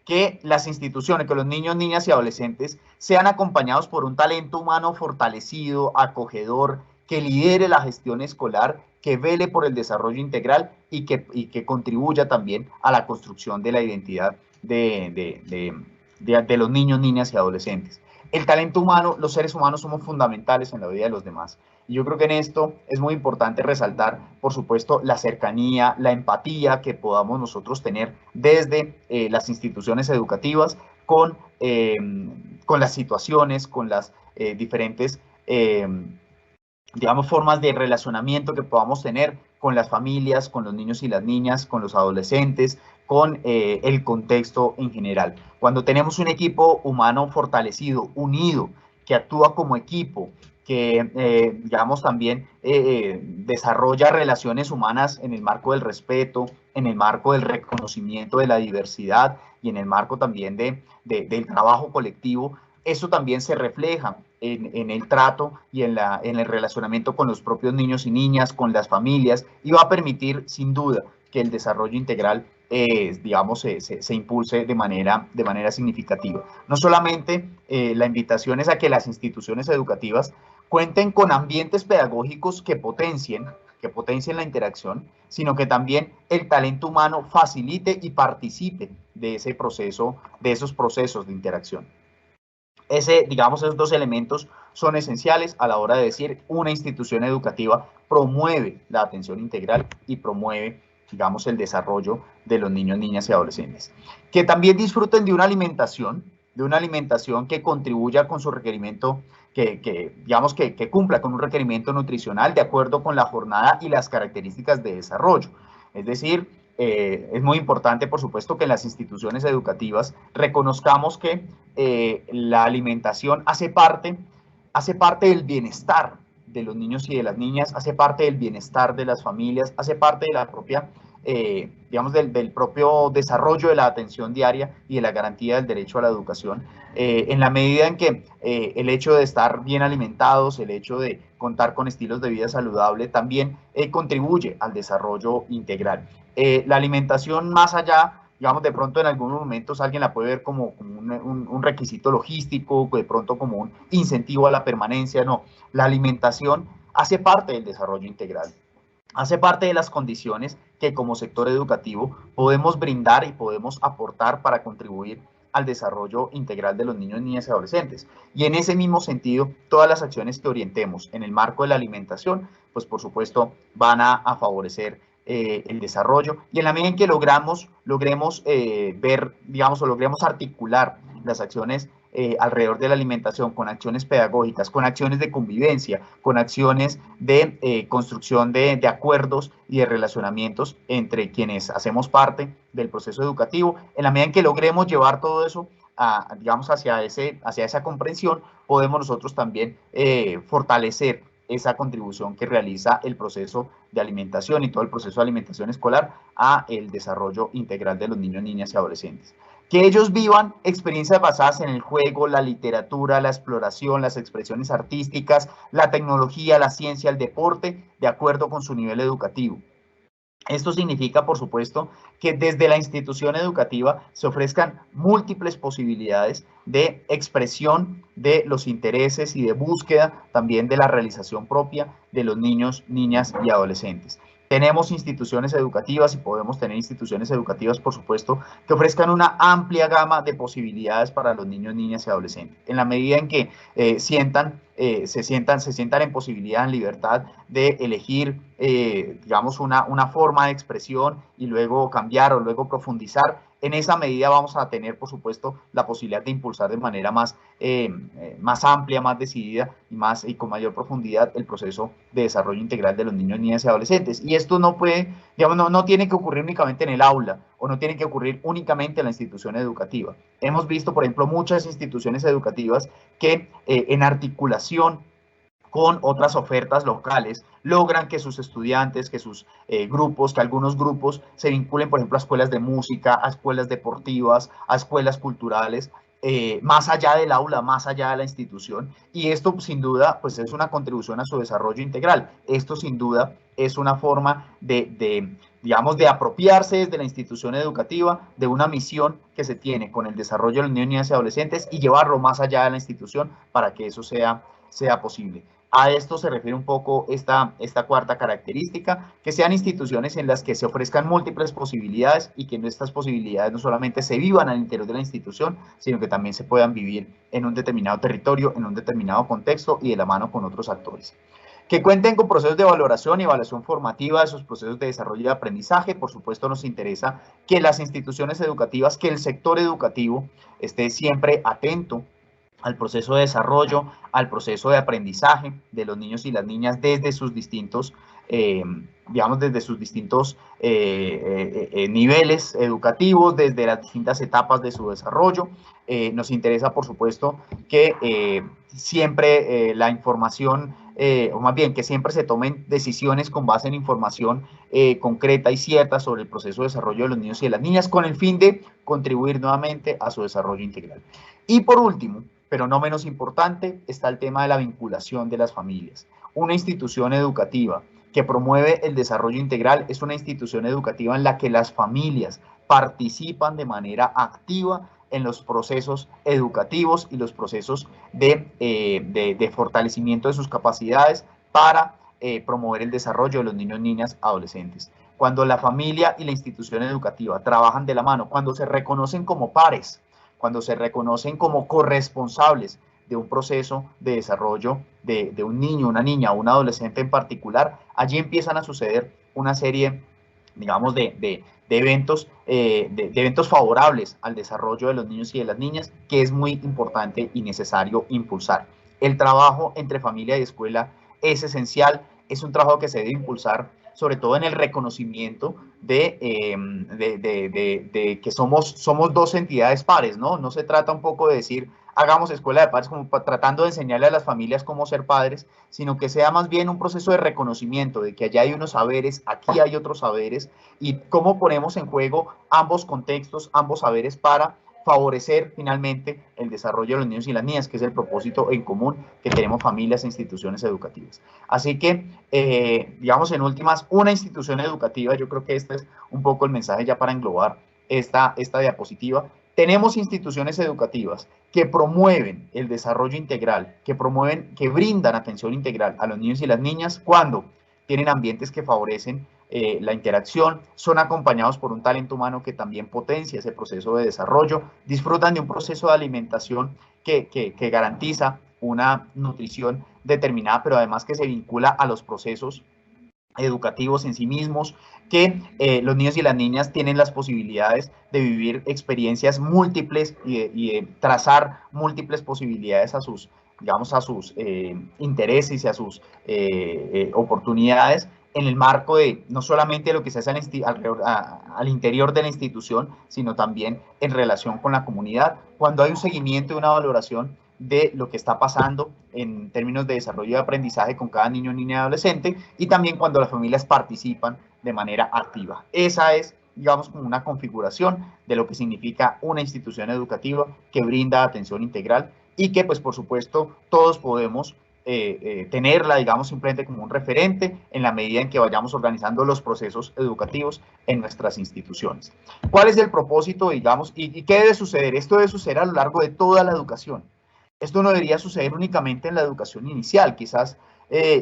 que las instituciones, que los niños, niñas y adolescentes sean acompañados por un talento humano fortalecido, acogedor, que lidere la gestión escolar, que vele por el desarrollo integral y que contribuya también a la construcción de la identidad de los niños, niñas y adolescentes. El talento humano, los seres humanos somos fundamentales en la vida de los demás. Y yo creo que en esto es muy importante resaltar, por supuesto, la cercanía, la empatía que podamos nosotros tener desde las instituciones educativas con las situaciones, con las diferentes, digamos, formas de relacionamiento que podamos tener con las familias, con los niños y las niñas, con los adolescentes, con el contexto en general. Cuando tenemos un equipo humano fortalecido, unido, que actúa como equipo, que, digamos, también desarrolla relaciones humanas en el marco del respeto, en el marco del reconocimiento de la diversidad y en el marco también del trabajo colectivo, eso también se refleja en el trato y en el relacionamiento con los propios niños y niñas, con las familias, y va a permitir, sin duda, que el desarrollo integral digamos, se impulse de manera significativa. No solamente la invitación es a que las instituciones educativas cuenten con ambientes pedagógicos que potencien la interacción, sino que también el talento humano facilite y participe de ese proceso, de esos procesos de interacción. Digamos, esos dos elementos son esenciales a la hora de decir una institución educativa promueve la atención integral y promueve, digamos, el desarrollo de los niños, niñas y adolescentes. Que también disfruten de una alimentación que contribuya con su requerimiento, digamos, que cumpla con un requerimiento nutricional de acuerdo con la jornada y las características de desarrollo. Es decir, es muy importante, por supuesto, que en las instituciones educativas reconozcamos que la alimentación hace parte del bienestar de los niños y de las niñas, hace parte del bienestar de las familias, hace parte de la propia, digamos, del propio desarrollo de la atención diaria y de la garantía del derecho a la educación, en la medida en que el hecho de estar bien alimentados, el hecho de contar con estilos de vida saludable, también contribuye al desarrollo integral. La alimentación, más allá, digamos, de pronto en algunos momentos alguien la puede ver como un requisito logístico, de pronto como un incentivo a la permanencia. No, la alimentación hace parte del desarrollo integral, hace parte de las condiciones que como sector educativo podemos brindar y podemos aportar para contribuir al desarrollo integral de los niños, niñas y adolescentes. Y en ese mismo sentido, todas las acciones que orientemos en el marco de la alimentación, pues por supuesto van a favorecer el desarrollo, y en la medida en que logremos ver, digamos, o logremos articular las acciones alrededor de la alimentación con acciones pedagógicas, con acciones de convivencia, con acciones de construcción de acuerdos y de relacionamientos entre quienes hacemos parte del proceso educativo, en la medida en que logremos llevar todo eso digamos, hacia esa comprensión, podemos nosotros también fortalecer esa contribución que realiza el proceso de alimentación y todo el proceso de alimentación escolar a el desarrollo integral de los niños, niñas y adolescentes. Que ellos vivan experiencias basadas en el juego, la literatura, la exploración, las expresiones artísticas, la tecnología, la ciencia, el deporte, de acuerdo con su nivel educativo. Esto significa, por supuesto, que desde la institución educativa se ofrezcan múltiples posibilidades de expresión de los intereses y de búsqueda también de la realización propia de los niños, niñas y adolescentes. Tenemos instituciones educativas y podemos tener instituciones educativas, por supuesto, que ofrezcan una amplia gama de posibilidades para los niños, niñas y adolescentes. En la medida en que se sientan en posibilidad, en libertad de elegir, digamos, una forma de expresión y luego cambiar o luego profundizar, en esa medida vamos a tener, por supuesto, la posibilidad de impulsar de manera más amplia, más decidida y con mayor profundidad el proceso de desarrollo integral de los niños, niñas y adolescentes. Y esto no puede, digamos, no tiene que ocurrir únicamente en el aula o no tiene que ocurrir únicamente en la institución educativa. Hemos visto, por ejemplo, muchas instituciones educativas que en articulación con otras ofertas locales, logran que sus estudiantes, que sus grupos, que algunos grupos se vinculen, por ejemplo, a escuelas de música, a escuelas deportivas, a escuelas culturales, más allá del aula, más allá de la institución, y esto sin duda pues es una contribución a su desarrollo integral. Esto sin duda es una forma digamos, de apropiarse desde la institución educativa de una misión que se tiene con el desarrollo de los niños, niñas y adolescentes y llevarlo más allá de la institución para que eso sea posible. A esto se refiere un poco esta cuarta característica, que sean instituciones en las que se ofrezcan múltiples posibilidades y que estas posibilidades no solamente se vivan al interior de la institución, sino que también se puedan vivir en un determinado territorio, en un determinado contexto y de la mano con otros actores. Que cuenten con procesos de valoración y evaluación formativa de sus procesos de desarrollo y aprendizaje. Por supuesto, nos interesa que las instituciones educativas, que el sector educativo esté siempre atento al proceso de desarrollo, al proceso de aprendizaje de los niños y las niñas desde sus distintos, digamos, desde sus distintos niveles educativos, desde las distintas etapas de su desarrollo. Nos interesa, por supuesto, que siempre la información, o más bien que siempre se tomen decisiones con base en información concreta y cierta sobre el proceso de desarrollo de los niños y de las niñas, con el fin de contribuir nuevamente a su desarrollo integral. Y por último, pero no menos importante, está el tema de la vinculación de las familias. Una institución educativa que promueve el desarrollo integral es una institución educativa en la que las familias participan de manera activa en los procesos educativos y los procesos de fortalecimiento de sus capacidades para promover el desarrollo de los niños, niñas, adolescentes. Cuando la familia y la institución educativa trabajan de la mano, cuando se reconocen como pares, cuando se reconocen como corresponsables de un proceso de desarrollo de un niño, una niña o un adolescente en particular, allí empiezan a suceder una serie, digamos, de eventos favorables al desarrollo de los niños y de las niñas, que es muy importante y necesario impulsar. El trabajo entre familia y escuela es esencial, es un trabajo que se debe impulsar sobre todo en el reconocimiento de que somos dos entidades pares, ¿no? No se trata un poco de decir, hagamos escuela de padres como tratando de enseñarle a las familias cómo ser padres, sino que sea más bien un proceso de reconocimiento de que allá hay unos saberes, aquí hay otros saberes, y cómo ponemos en juego ambos contextos, ambos saberes para favorecer finalmente el desarrollo de los niños y las niñas, que es el propósito en común que tenemos familias e instituciones educativas. Así que, digamos, en últimas, una institución educativa, yo creo que este es un poco el mensaje ya para englobar esta diapositiva. Tenemos instituciones educativas que promueven el desarrollo integral, que brindan atención integral a los niños y las niñas cuando tienen ambientes que favorecen la interacción, son acompañados por un talento humano que también potencia ese proceso de desarrollo, disfrutan de un proceso de alimentación que garantiza una nutrición determinada, pero además que se vincula a los procesos educativos en sí mismos, que los niños y las niñas tienen las posibilidades de vivir experiencias múltiples y de trazar múltiples posibilidades a sus, digamos, a sus intereses y a sus oportunidades en el marco de no solamente lo que se hace al interior de la institución, sino también en relación con la comunidad, cuando hay un seguimiento y una valoración de lo que está pasando en términos de desarrollo y aprendizaje con cada niño, niña y adolescente, y también cuando las familias participan de manera activa. Esa es, digamos, como una configuración de lo que significa una institución educativa que brinda atención integral y que, pues, por supuesto, todos podemos tenerla, digamos, simplemente como un referente en la medida en que vayamos organizando los procesos educativos en nuestras instituciones. ¿Cuál es el propósito, digamos, y qué debe suceder? Esto debe suceder a lo largo de toda la educación. Esto no debería suceder únicamente en la educación inicial. Quizás,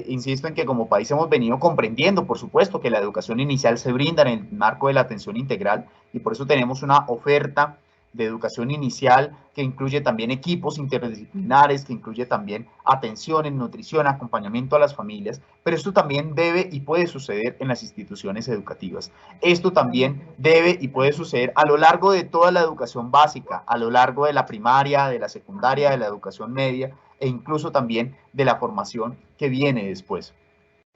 insisto en que como país hemos venido comprendiendo, por supuesto, que la educación inicial se brinda en el marco de la atención integral y por eso tenemos una oferta de educación inicial que incluye también equipos interdisciplinares, que incluye también atención en nutrición, acompañamiento a las familias, pero esto también debe y puede suceder en las instituciones educativas. Esto también debe y puede suceder a lo largo de toda la educación básica, a lo largo de la primaria, de la secundaria, de la educación media e incluso también de la formación que viene después.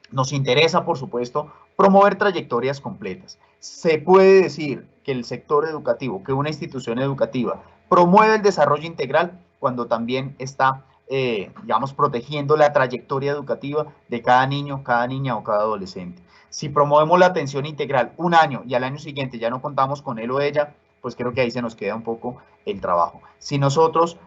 Nos interesa, por supuesto, promover trayectorias completas. Se puede decir que el sector educativo, que una institución educativa promueve el desarrollo integral cuando también está digamos, protegiendo la trayectoria educativa de cada niño, cada niña o cada adolescente. Si promovemos la atención integral un año y al año siguiente ya no contamos con él o ella, pues creo que ahí se nos queda un poco el trabajo. Si nosotros,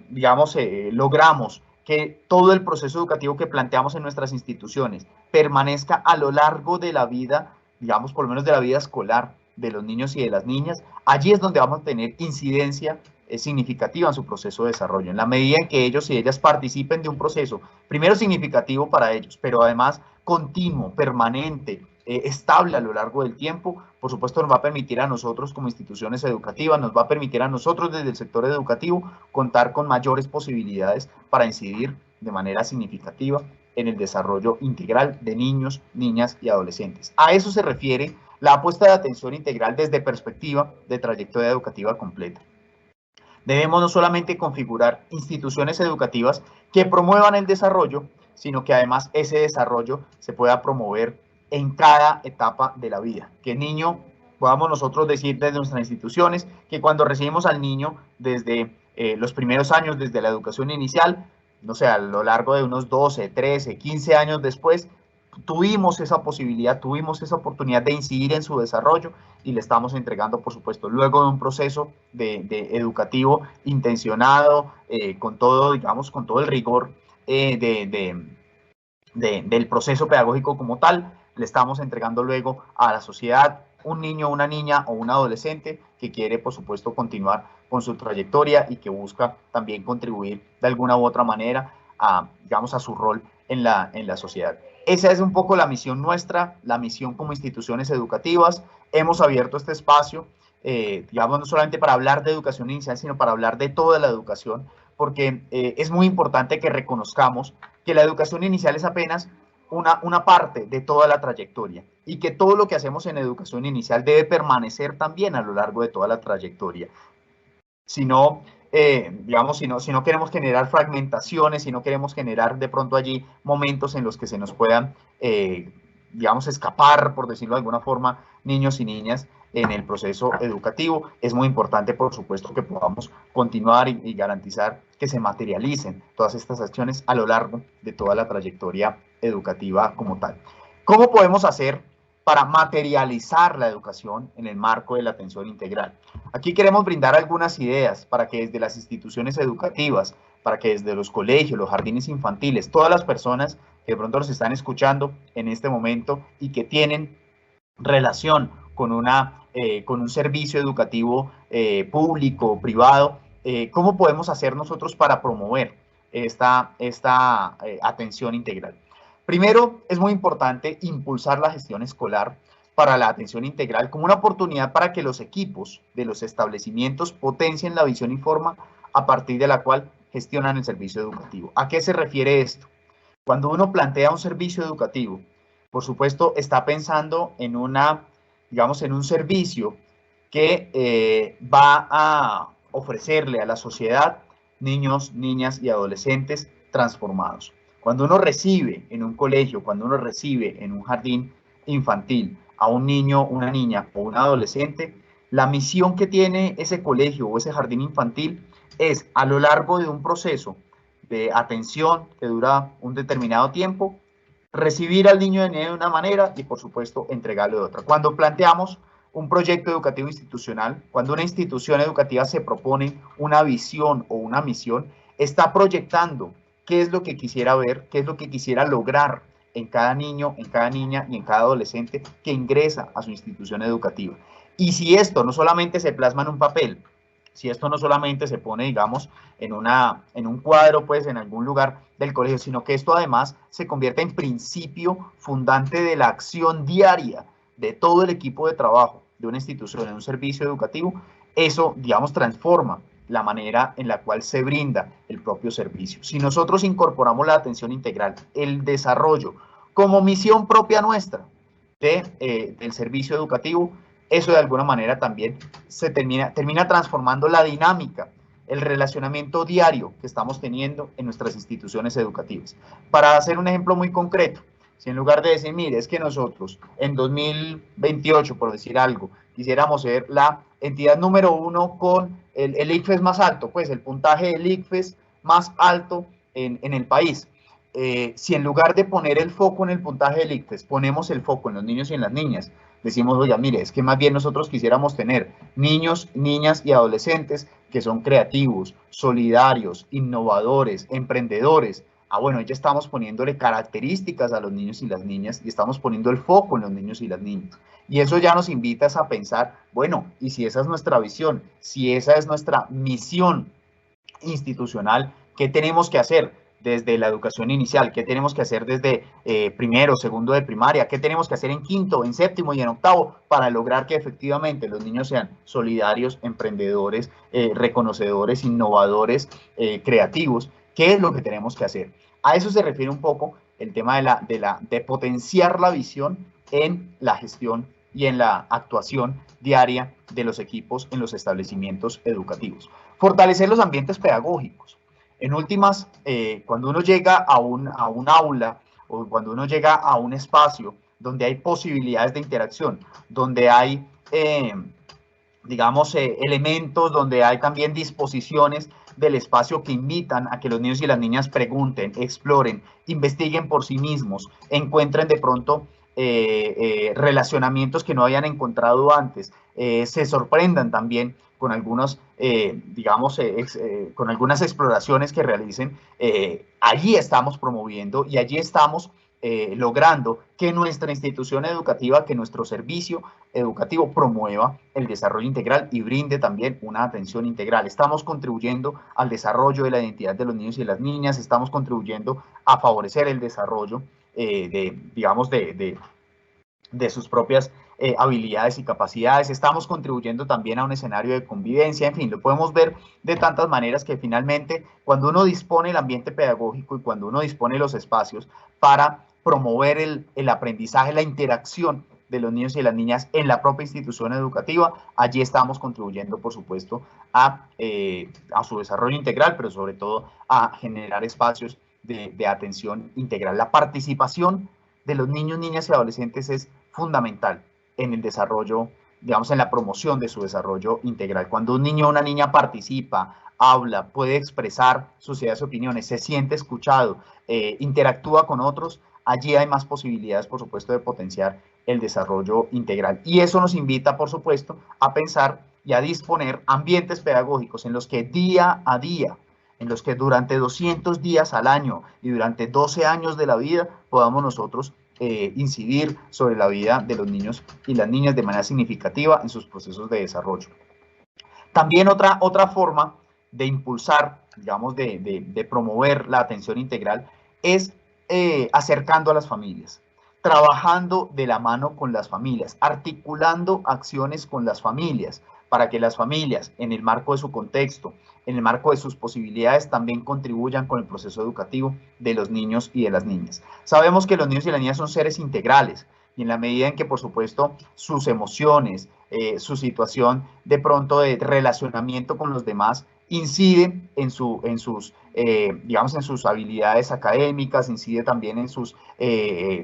digamos, logramos que todo el proceso educativo que planteamos en nuestras instituciones permanezca a lo largo de la vida, digamos, por lo menos de la vida escolar de los niños y de las niñas, allí es donde vamos a tener incidencia significativa en su proceso de desarrollo, en la medida en que ellos y ellas participen de un proceso, primero significativo para ellos, pero además continuo, permanente, estable a lo largo del tiempo. Por supuesto nos va a permitir a nosotros como instituciones educativas, nos va a permitir a nosotros desde el sector educativo contar con mayores posibilidades para incidir de manera significativa en el desarrollo integral de niños, niñas y adolescentes. A eso se refiere la apuesta de atención integral desde perspectiva de trayectoria educativa completa. Debemos no solamente configurar instituciones educativas que promuevan el desarrollo, sino que además ese desarrollo se pueda promover en cada etapa de la vida. Que el niño, podamos nosotros decir desde nuestras instituciones, que cuando recibimos al niño desde los primeros años, desde la educación inicial, no sé, a lo largo de unos 12, 13, 15 años después, tuvimos esa posibilidad, tuvimos esa oportunidad de incidir en su desarrollo y le estamos entregando, por supuesto, luego de un proceso de educativo intencionado, con todo, digamos, con todo el rigor del proceso pedagógico como tal, le estamos entregando luego a la sociedad un niño, una niña o un adolescente que quiere, por supuesto, continuar con su trayectoria y que busca también contribuir de alguna u otra manera a, digamos, a su rol en la sociedad. Esa es un poco la misión nuestra, la misión como instituciones educativas. Hemos abierto este espacio, digamos, no solamente para hablar de educación inicial, sino para hablar de toda la educación, porque es muy importante que reconozcamos que la educación inicial es apenas una parte de toda la trayectoria y que todo lo que hacemos en educación inicial debe permanecer también a lo largo de toda la trayectoria. Si no, digamos, si no queremos generar fragmentaciones, si no queremos generar de pronto allí momentos en los que se nos puedan, digamos, escapar, por decirlo de alguna forma, niños y niñas en el proceso educativo, es muy importante, por supuesto, que podamos continuar y garantizar que se materialicen todas estas acciones a lo largo de toda la trayectoria educativa como tal. ¿Cómo podemos hacer para materializar la educación en el marco de la atención integral? Aquí queremos brindar algunas ideas para que desde las instituciones educativas, para que desde los colegios, los jardines infantiles, todas las personas que de pronto nos están escuchando en este momento y que tienen relación con un servicio educativo público o privado, ¿cómo podemos hacer nosotros para promover esta atención integral? Primero, es muy importante impulsar la gestión escolar para la atención integral como una oportunidad para que los equipos de los establecimientos potencien la visión y forma a partir de la cual gestionan el servicio educativo. ¿A qué se refiere esto? Cuando uno plantea un servicio educativo, por supuesto, está pensando en digamos, en un servicio que va a ofrecerle a la sociedad niños, niñas y adolescentes transformados. Cuando uno recibe en un colegio, cuando uno recibe en un jardín infantil a un niño, una niña o un adolescente, la misión que tiene ese colegio o ese jardín infantil es, a lo largo de un proceso de atención que dura un determinado tiempo, recibir al niño de una manera y, por supuesto, entregarlo de otra. Cuando planteamos un proyecto educativo institucional, cuando una institución educativa se propone una visión o una misión, está proyectando qué es lo que quisiera ver, qué es lo que quisiera lograr en cada niño, en cada niña y en cada adolescente que ingresa a su institución educativa. Y si esto no solamente se plasma en un papel, si esto no solamente se pone, digamos, en un cuadro, pues, en algún lugar del colegio, sino que esto además se convierte en principio fundante de la acción diaria de todo el equipo de trabajo de una institución, en un servicio educativo, eso, digamos, transforma la manera en la cual se brinda el propio servicio. Si nosotros incorporamos la atención integral, el desarrollo, como misión propia nuestra del servicio educativo, eso de alguna manera también se termina transformando la dinámica, el relacionamiento diario que estamos teniendo en nuestras instituciones educativas. Para hacer un ejemplo muy concreto, si en lugar de decir, mire, es que nosotros en 2028, por decir algo, quisiéramos ser la entidad número 1 con el ICFES más alto, pues el puntaje del ICFES más alto en el país. Si en lugar de poner el foco en el puntaje del ICFES, ponemos el foco en los niños y en las niñas, decimos, oye, mire, es que más bien nosotros quisiéramos tener niños, niñas y adolescentes que son creativos, solidarios, innovadores, emprendedores. Bueno, ya estamos poniéndole características a los niños y las niñas y estamos poniendo el foco en los niños y las niñas. Y eso ya nos invita a pensar, bueno, y si esa es nuestra visión, si esa es nuestra misión institucional, ¿qué tenemos que hacer desde la educación inicial? ¿Qué tenemos que hacer desde primero, segundo de primaria? ¿Qué tenemos que hacer en quinto, en séptimo y en octavo para lograr que efectivamente los niños sean solidarios, emprendedores, reconocedores, innovadores, creativos? ¿Qué es lo que tenemos que hacer? A eso se refiere un poco el tema de potenciar la visión en la gestión y en la actuación diaria de los equipos en los establecimientos educativos. Fortalecer los ambientes pedagógicos. En últimas, cuando uno llega a un aula o cuando uno llega a un espacio donde hay posibilidades de interacción, donde hay, digamos, elementos, donde hay también disposiciones del espacio que invitan a que los niños y las niñas pregunten, exploren, investiguen por sí mismos, encuentren de pronto relacionamientos que no habían encontrado antes, se sorprendan también con algunos, digamos, con algunas exploraciones que realicen, allí estamos promoviendo y allí estamos logrando que nuestra institución educativa, que nuestro servicio educativo promueva el desarrollo integral y brinde también una atención integral. Estamos contribuyendo al desarrollo de la identidad de los niños y las niñas, estamos contribuyendo a favorecer el desarrollo digamos, de sus propias habilidades y capacidades. Estamos contribuyendo también a un escenario de convivencia, en fin, lo podemos ver de tantas maneras que finalmente cuando uno dispone el ambiente pedagógico y cuando uno dispone los espacios para promover el aprendizaje, la interacción de los niños y las niñas en la propia institución educativa, allí estamos contribuyendo, por supuesto, a su desarrollo integral, pero sobre todo a generar espacios de atención integral. La participación de los niños, niñas y adolescentes es fundamental en el desarrollo, digamos, en la promoción de su desarrollo integral. Cuando un niño o una niña participa, habla, puede expresar sus ideas y opiniones, se siente escuchado, interactúa con otros, allí hay más posibilidades, por supuesto, de potenciar el desarrollo integral. Y eso nos invita, por supuesto, a pensar y a disponer ambientes pedagógicos en los que día a día, en los que durante 200 días al año y durante 12 años de la vida podamos nosotros incidir sobre la vida de los niños y las niñas de manera significativa en sus procesos de desarrollo. También otra forma de impulsar, digamos, de promover la atención integral es acercando a las familias, trabajando de la mano con las familias, articulando acciones con las familias, para que las familias, en el marco de su contexto, en el marco de sus posibilidades, también contribuyan con el proceso educativo de los niños y de las niñas. Sabemos que los niños y las niñas son seres integrales, y en la medida en que, por supuesto, sus emociones, su situación de pronto de relacionamiento con los demás, incide en digamos, en sus habilidades académicas, incide también en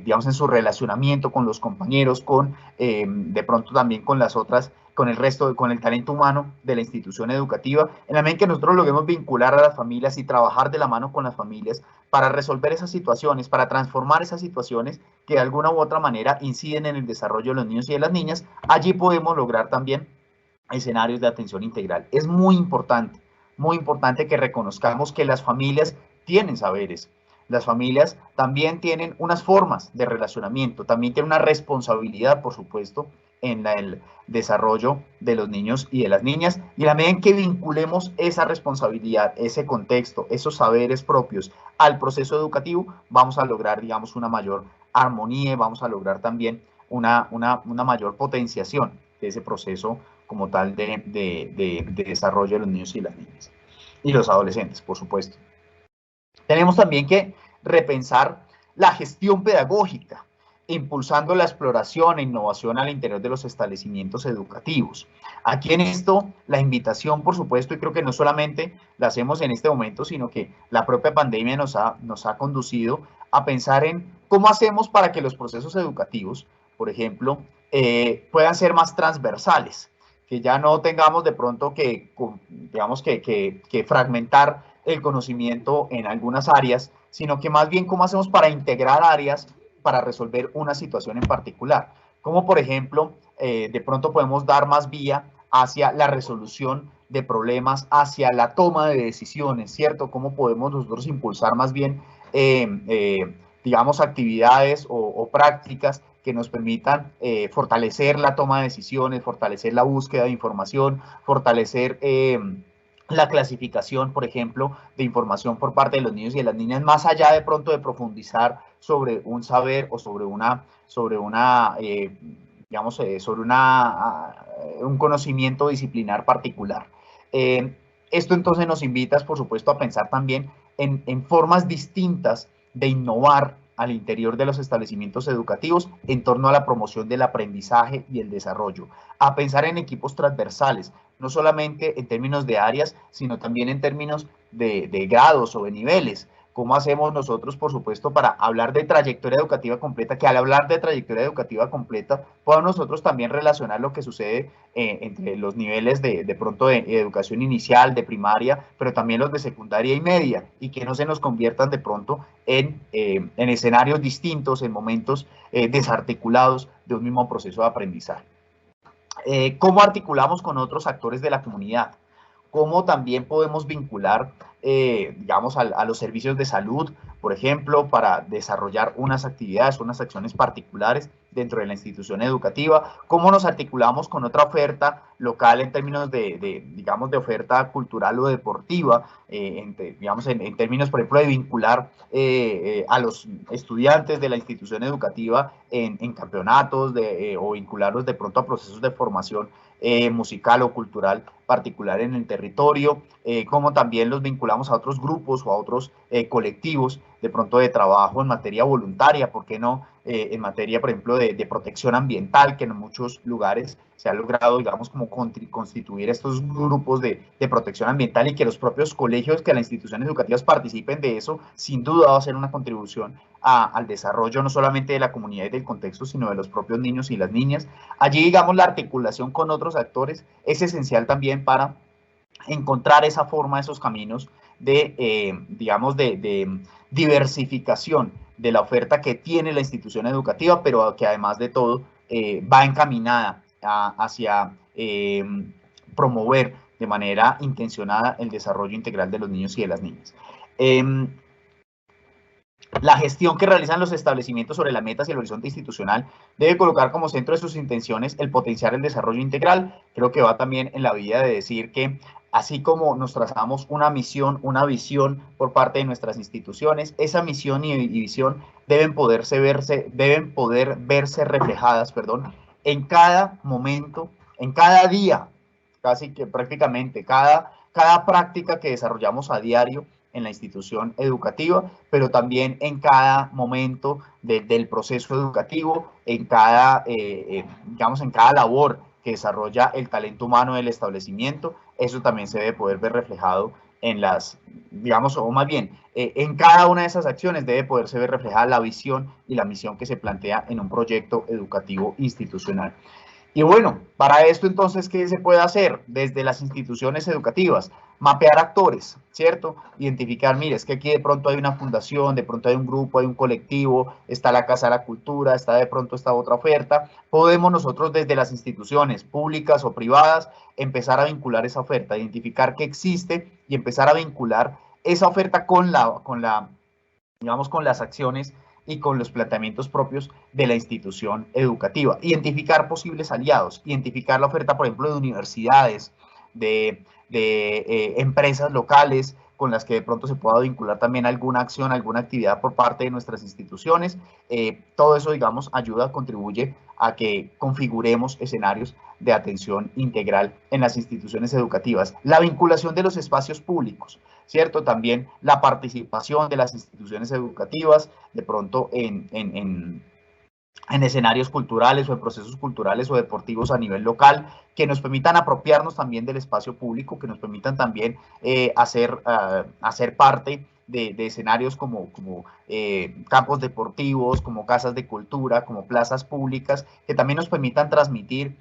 digamos, en su relacionamiento con los compañeros, de pronto también con las otras, con el resto, con el talento humano de la institución educativa, en la medida en que nosotros logremos vincular a las familias y trabajar de la mano con las familias para resolver esas situaciones, para transformar esas situaciones que de alguna u otra manera inciden en el desarrollo de los niños y de las niñas, allí podemos lograr también escenarios de atención integral. Es muy importante que reconozcamos que las familias tienen saberes, las familias también tienen unas formas de relacionamiento, también tienen una responsabilidad, por supuesto, en el desarrollo de los niños y de las niñas, y a la medida en que vinculemos esa responsabilidad, ese contexto, esos saberes propios al proceso educativo, vamos a lograr, digamos, una mayor armonía y vamos a lograr también una mayor potenciación de ese proceso como tal de desarrollo de los niños y las niñas. Y los adolescentes, por supuesto. Tenemos también que repensar la gestión pedagógica, impulsando la exploración e innovación al interior de los establecimientos educativos. Aquí en esto, la invitación, por supuesto, y creo que no solamente la hacemos en este momento, sino que la propia pandemia nos ha conducido a pensar en cómo hacemos para que los procesos educativos, por ejemplo, puedan ser más transversales, que ya no tengamos de pronto digamos, que fragmentar el conocimiento en algunas áreas, sino que más bien cómo hacemos para integrar áreas para resolver una situación en particular. Como por ejemplo, de pronto podemos dar más vía hacia la resolución de problemas, hacia la toma de decisiones, ¿cierto? Cómo podemos nosotros impulsar más bien, digamos, actividades o prácticas que nos permitan fortalecer la toma de decisiones, fortalecer la búsqueda de información, fortalecer la clasificación, por ejemplo, de información por parte de los niños y de las niñas, más allá de pronto de profundizar sobre un saber o sobre un conocimiento disciplinar particular. Esto entonces nos invita, por supuesto, a pensar también en formas distintas de innovar al interior de los establecimientos educativos en torno a la promoción del aprendizaje y el desarrollo, a pensar en equipos transversales, no solamente en términos de áreas, sino también en términos de grados o de niveles. ¿Cómo hacemos nosotros, por supuesto, para hablar de trayectoria educativa completa? Que al hablar de trayectoria educativa completa, podamos nosotros también relacionar lo que sucede entre los niveles de pronto de educación inicial, de primaria, pero también los de secundaria y media, y que no se nos conviertan de pronto en escenarios distintos, en momentos desarticulados de un mismo proceso de aprendizaje. ¿Cómo articulamos con otros actores de la comunidad? ¿Cómo también podemos vincular, digamos, a los servicios de salud, por ejemplo, para desarrollar unas actividades, unas acciones particulares dentro de la institución educativa? ¿Cómo nos articulamos con otra oferta local en términos digamos, de oferta cultural o deportiva, digamos, en términos, por ejemplo, de vincular a los estudiantes de la institución educativa en campeonatos o vincularlos de pronto a procesos de formación musical o cultural particular en el territorio, como también los vinculamos a otros grupos o a otros colectivos de pronto de trabajo en materia voluntaria, ¿por qué no? En materia, por ejemplo, de protección ambiental, que en muchos lugares se ha logrado, digamos, como constituir estos grupos de protección ambiental y que los propios colegios, que las instituciones educativas participen de eso, sin duda va a ser una contribución al desarrollo no solamente de la comunidad y del contexto, sino de los propios niños y las niñas. Allí, digamos, la articulación con otros actores es esencial también para encontrar esa forma, esos caminos digamos, de diversificación de la oferta que tiene la institución educativa, pero que además de todo va encaminada hacia promover de manera intencionada el desarrollo integral de los niños y de las niñas. La gestión que realizan los establecimientos sobre las metas y el horizonte institucional debe colocar como centro de sus intenciones el potenciar el desarrollo integral. Creo que va también en la vía de decir que así como nos trazamos una misión, una visión por parte de nuestras instituciones, esa misión y visión deben poder verse reflejadas, en cada momento, en cada día, casi que prácticamente cada práctica que desarrollamos a diario en la institución educativa, pero también en cada momento del proceso educativo, en cada, digamos, en cada labor que desarrolla el talento humano del establecimiento. Eso también se debe poder ver reflejado en las, digamos, o más bien, en cada una de esas acciones debe poderse ver reflejada la visión y la misión que se plantea en un proyecto educativo institucional. Y bueno, para esto entonces, ¿qué se puede hacer desde las instituciones educativas? Mapear actores, ¿cierto? Identificar, mire, es que aquí de pronto hay una fundación, de pronto hay un grupo, hay un colectivo, está la Casa de la Cultura, está de pronto esta otra oferta. Podemos nosotros desde las instituciones públicas o privadas empezar a vincular esa oferta, identificar qué existe y empezar a vincular esa oferta con las acciones y con los planteamientos propios de la institución educativa. Identificar posibles aliados, identificar la oferta, por ejemplo, de universidades, de empresas locales con las que de pronto se pueda vincular también alguna acción, alguna actividad por parte de nuestras instituciones. Todo eso, digamos, ayuda, contribuye a que configuremos escenarios de atención integral en las instituciones educativas. La vinculación de los espacios públicos, ¿cierto? También la participación de las instituciones educativas, de pronto en escenarios culturales o en procesos culturales o deportivos a nivel local, que nos permitan apropiarnos también del espacio público, que nos permitan también hacer parte de escenarios como campos deportivos, como casas de cultura, como plazas públicas, que también nos permitan transmitir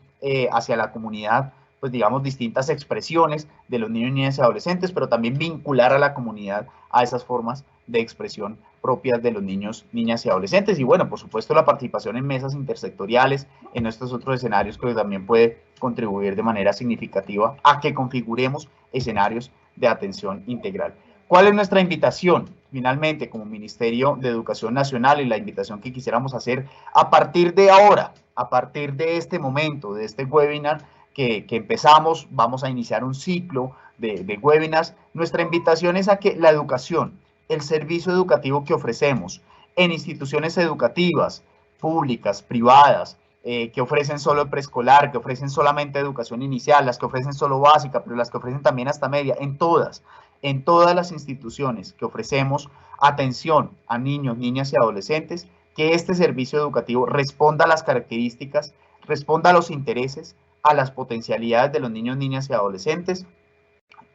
hacia la comunidad pues digamos, distintas expresiones de los niños, niñas y adolescentes, pero también vincular a la comunidad a esas formas de expresión propias de los niños, niñas y adolescentes. Y bueno, por supuesto, la participación en mesas intersectoriales, en estos otros escenarios, que también puede contribuir de manera significativa a que configuremos escenarios de atención integral. ¿Cuál es nuestra invitación? Finalmente, como Ministerio de Educación Nacional, y la invitación que quisiéramos hacer a partir de ahora, a partir de este momento, de este webinar que empezamos, vamos a iniciar un ciclo de webinars. Nuestra invitación es a que la educación, el servicio educativo que ofrecemos en instituciones educativas, públicas, privadas, que ofrecen solo preescolar, que ofrecen solamente educación inicial, las que ofrecen solo básica, pero las que ofrecen también hasta media, en todas las instituciones que ofrecemos atención a niños, niñas y adolescentes, que este servicio educativo responda a las características, responda a los intereses, a las potencialidades de los niños, niñas y adolescentes,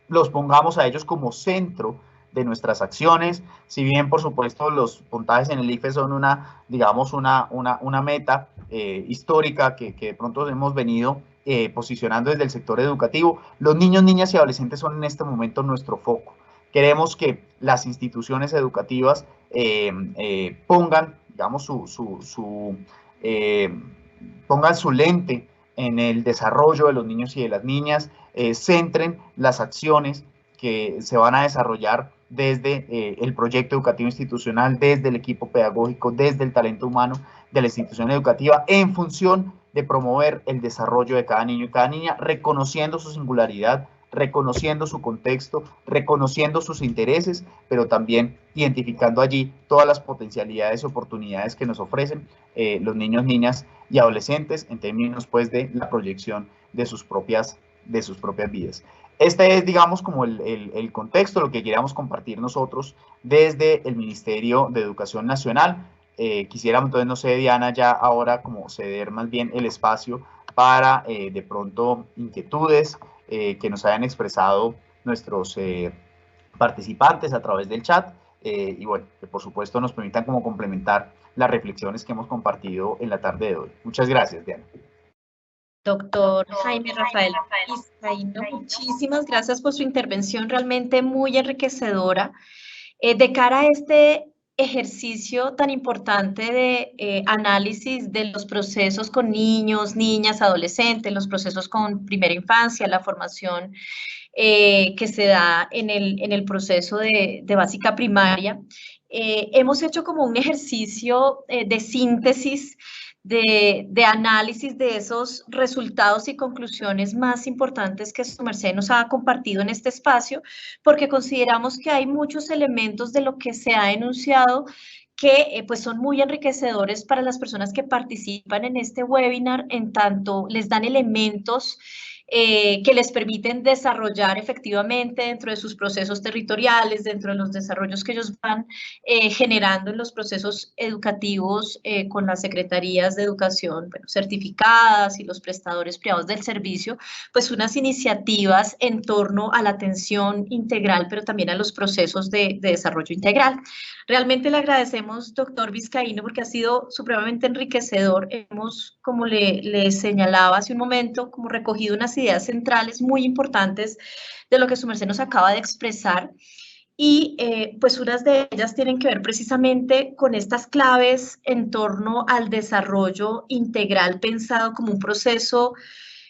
los pongamos a ellos como centro de nuestras acciones. Si bien, por supuesto, los puntajes en el IFE son una meta histórica que de pronto hemos venido posicionando desde el sector educativo, los niños, niñas y adolescentes son en este momento nuestro foco. Queremos que las instituciones educativas pongan, digamos, pongan su lente en el desarrollo de los niños y de las niñas, centren las acciones que se van a desarrollar desde el proyecto educativo institucional, desde el equipo pedagógico, desde el talento humano de la institución educativa, en función de promover el desarrollo de cada niño y cada niña, reconociendo su singularidad, reconociendo su contexto, reconociendo sus intereses, pero también identificando allí todas las potencialidades y oportunidades que nos ofrecen los niños, niñas y adolescentes en términos pues de la proyección de sus propias vidas. Este es, digamos, como el contexto, lo que queríamos compartir nosotros desde el Ministerio de Educación Nacional. Quisiéramos, entonces, no sé, Diana, ya ahora como ceder más bien el espacio para de pronto inquietudes que nos hayan expresado nuestros participantes a través del chat y bueno, que por supuesto nos permitan como complementar las reflexiones que hemos compartido en la tarde de hoy. Muchas gracias, Diana. Doctor Jaime Rafael Vizcaíno, muchísimas gracias por su intervención realmente muy enriquecedora. De cara a este ejercicio tan importante de análisis de los procesos con niños, niñas, adolescentes, los procesos con primera infancia, la formación que se da en el proceso de básica primaria, hemos hecho como un ejercicio de síntesis de análisis de esos resultados y conclusiones más importantes que su merced nos ha compartido en este espacio, porque consideramos que hay muchos elementos de lo que se ha enunciado que pues son muy enriquecedores para las personas que participan en este webinar, en tanto les dan elementos que les permiten desarrollar efectivamente dentro de sus procesos territoriales, dentro de los desarrollos que ellos van generando en los procesos educativos con las secretarías de educación certificadas y los prestadores privados del servicio, pues unas iniciativas en torno a la atención integral, pero también a los procesos de desarrollo integral. Realmente le agradecemos, doctor Vizcaíno, porque ha sido supremamente enriquecedor. Hemos, como le señalaba hace un momento, como recogido unas ideas centrales muy importantes de lo que su merced nos acaba de expresar. Y pues unas de ellas tienen que ver precisamente con estas claves en torno al desarrollo integral pensado como un proceso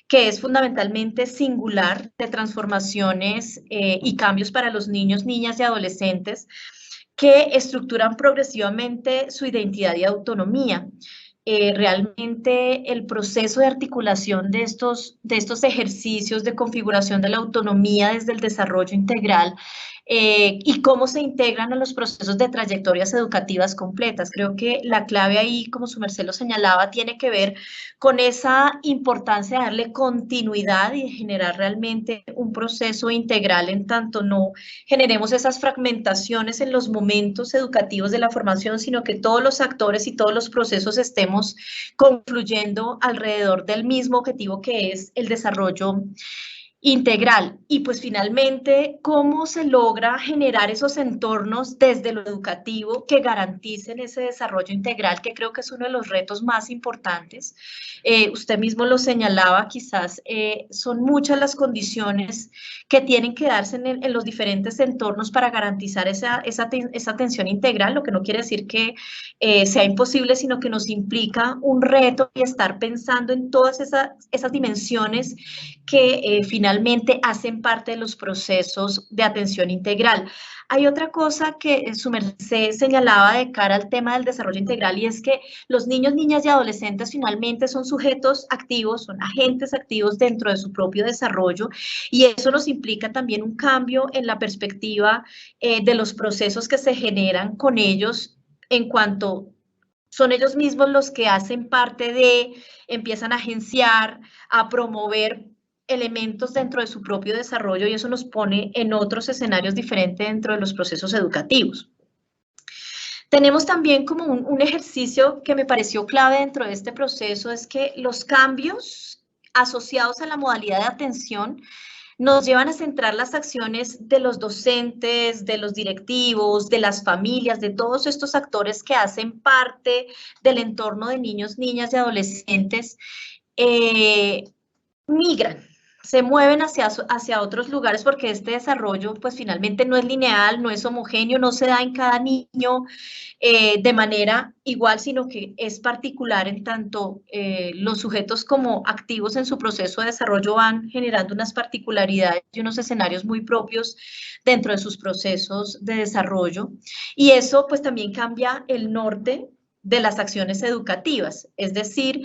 que es fundamentalmente singular de transformaciones y cambios para los niños, niñas y adolescentes que estructuran progresivamente su identidad y autonomía. Realmente el proceso de articulación de estos ejercicios de configuración de la autonomía desde el desarrollo integral y cómo se integran a los procesos de trayectorias educativas completas. Creo que la clave ahí, como su merced lo señalaba, tiene que ver con esa importancia de darle continuidad y generar realmente un proceso integral en tanto no generemos esas fragmentaciones en los momentos educativos de la formación, sino que todos los actores y todos los procesos estemos confluyendo alrededor del mismo objetivo que es el desarrollo integral. Y pues finalmente, ¿cómo se logra generar esos entornos desde lo educativo que garanticen ese desarrollo integral, que creo que es uno de los retos más importantes? Usted mismo lo señalaba, quizás son muchas las condiciones que tienen que darse en los diferentes entornos para garantizar esa atención integral, lo que no quiere decir que sea imposible, sino que nos implica un reto y estar pensando en todas esas dimensiones que finalmente hacen parte de los procesos de atención integral. Hay otra cosa que su merced señalaba de cara al tema del desarrollo integral, y es que los niños, niñas y adolescentes finalmente son sujetos activos, son agentes activos dentro de su propio desarrollo, y eso nos implica también un cambio en la perspectiva de los procesos que se generan con ellos, en cuanto son ellos mismos los que hacen parte de, empiezan a agenciar, a promover elementos dentro de su propio desarrollo, y eso nos pone en otros escenarios diferentes dentro de los procesos educativos. Tenemos también como un ejercicio que me pareció clave dentro de este proceso, es que los cambios asociados a la modalidad de atención nos llevan a centrar las acciones de los docentes, de los directivos, de las familias, de todos estos actores que hacen parte del entorno de niños, niñas y adolescentes, migran, se mueven hacia otros lugares, porque este desarrollo pues finalmente no es lineal, no es homogéneo, no se da en cada niño de manera igual, sino que es particular en tanto los sujetos como activos en su proceso de desarrollo van generando unas particularidades y unos escenarios muy propios dentro de sus procesos de desarrollo, y eso pues también cambia el norte de las acciones educativas, es decir,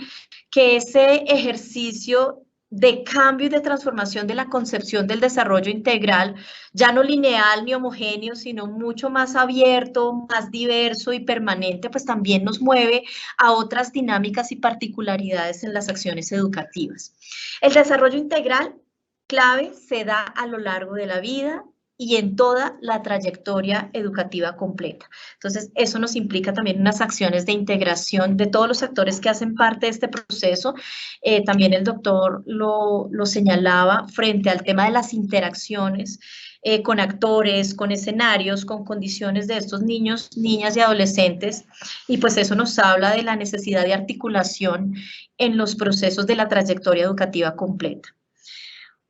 que ese ejercicio de cambio y de transformación de la concepción del desarrollo integral, ya no lineal ni homogéneo, sino mucho más abierto, más diverso y permanente, pues también nos mueve a otras dinámicas y particularidades en las acciones educativas. El desarrollo integral clave se da a lo largo de la vida y en toda la trayectoria educativa completa. Entonces, eso nos implica también unas acciones de integración de todos los actores que hacen parte de este proceso. También el doctor lo señalaba frente al tema de las interacciones con actores, con escenarios, con condiciones de estos niños, niñas y adolescentes, y pues eso nos habla de la necesidad de articulación en los procesos de la trayectoria educativa completa.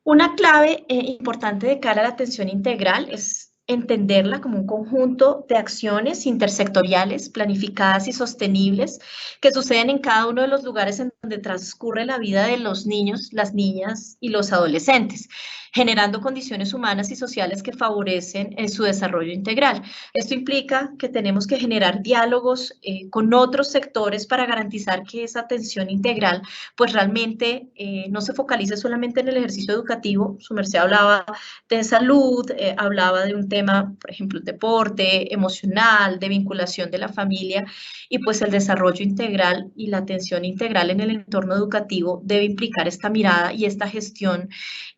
Una clave importante de cara a la atención integral es entenderla como un conjunto de acciones intersectoriales, planificadas y sostenibles, que suceden en cada uno de los lugares en donde transcurre la vida de los niños, las niñas y los adolescentes, generando condiciones humanas y sociales que favorecen su desarrollo integral. Esto implica que tenemos que generar diálogos con otros sectores para garantizar que esa atención integral pues realmente no se focalice solamente en el ejercicio educativo. Su merced hablaba de salud, hablaba de un tema, por ejemplo, el deporte, emocional, de vinculación de la familia, y pues el desarrollo integral y la atención integral en el entorno educativo debe implicar esta mirada y esta gestión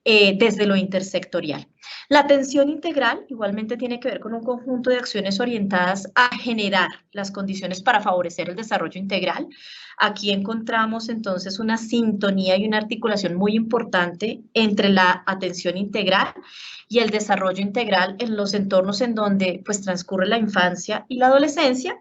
desde lo intersectorial. La atención integral igualmente tiene que ver con un conjunto de acciones orientadas a generar las condiciones para favorecer el desarrollo integral. Aquí encontramos entonces una sintonía y una articulación muy importante entre la atención integral y el desarrollo integral en los entornos en donde pues transcurre la infancia y la adolescencia.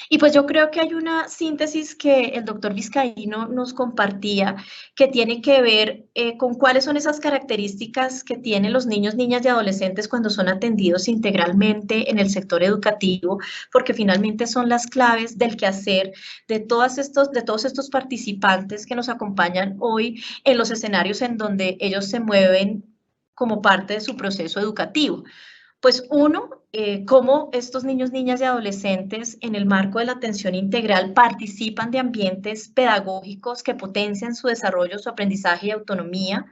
Y pues yo creo que hay una síntesis que el doctor Vizcaíno nos compartía, que tiene que ver con cuáles son esas características que tienen los niños, niñas y adolescentes cuando son atendidos integralmente en el sector educativo, porque finalmente son las claves del quehacer de todos estos participantes que nos acompañan hoy en los escenarios en donde ellos se mueven como parte de su proceso educativo. Pues uno, cómo estos niños, niñas y adolescentes en el marco de la atención integral participan de ambientes pedagógicos que potencian su desarrollo, su aprendizaje y autonomía.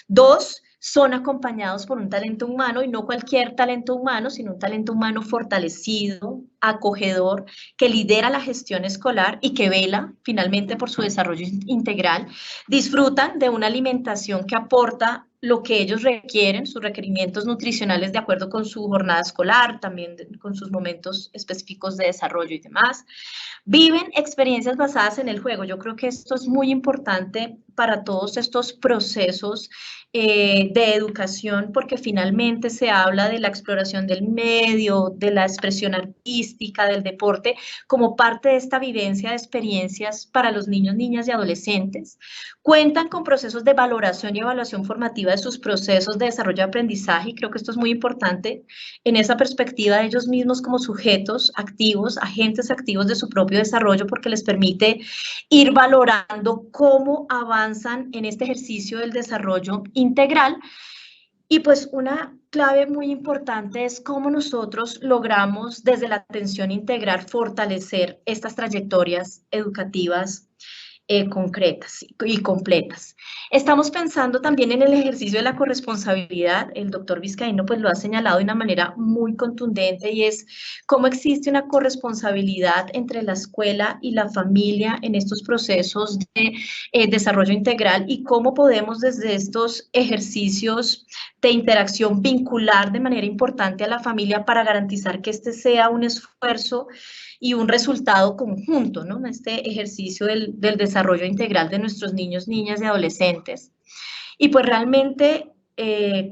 Dos, son acompañados por un talento humano, y no cualquier talento humano, sino un talento humano fortalecido, acogedor, que lidera la gestión escolar y que vela finalmente por su desarrollo integral, disfrutan de una alimentación que aporta lo que ellos requieren, sus requerimientos nutricionales de acuerdo con su jornada escolar, también con sus momentos específicos de desarrollo y demás. Viven experiencias basadas en el juego. Yo creo que esto es muy importante para todos estos procesos de educación, porque finalmente se habla de la exploración del medio, de la expresión artística, del deporte, como parte de esta vivencia de experiencias para los niños, niñas y adolescentes. Cuentan con procesos de valoración y evaluación formativa de sus procesos de desarrollo de aprendizaje, y creo que esto es muy importante en esa perspectiva de ellos mismos como sujetos activos, agentes activos de su propio desarrollo, porque les permite ir valorando cómo avanzan en este ejercicio del desarrollo integral. Y pues una clave muy importante es cómo nosotros logramos desde la atención integral fortalecer estas trayectorias educativas concretas y completas. Estamos pensando también en el ejercicio de la corresponsabilidad. El doctor Vizcaíno pues lo ha señalado de una manera muy contundente, y es cómo existe una corresponsabilidad entre la escuela y la familia en estos procesos de desarrollo integral, y cómo podemos desde estos ejercicios de interacción vincular de manera importante a la familia para garantizar que este sea un esfuerzo y un resultado conjunto, ¿no? Este ejercicio del desarrollo integral de nuestros niños, niñas y adolescentes. Y pues realmente,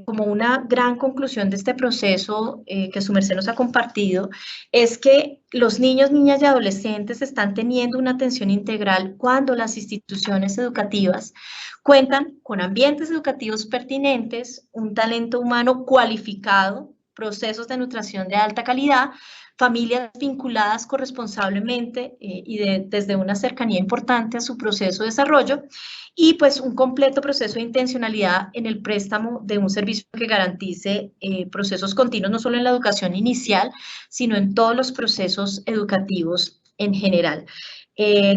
como una gran conclusión de este proceso que su merced nos ha compartido, es que los niños, niñas y adolescentes están teniendo una atención integral cuando las instituciones educativas cuentan con ambientes educativos pertinentes, un talento humano cualificado, procesos de nutrición de alta calidad, familias vinculadas corresponsablemente desde una cercanía importante a su proceso de desarrollo, y pues un completo proceso de intencionalidad en el préstamo de un servicio que garantice procesos continuos, no solo en la educación inicial, sino en todos los procesos educativos en general.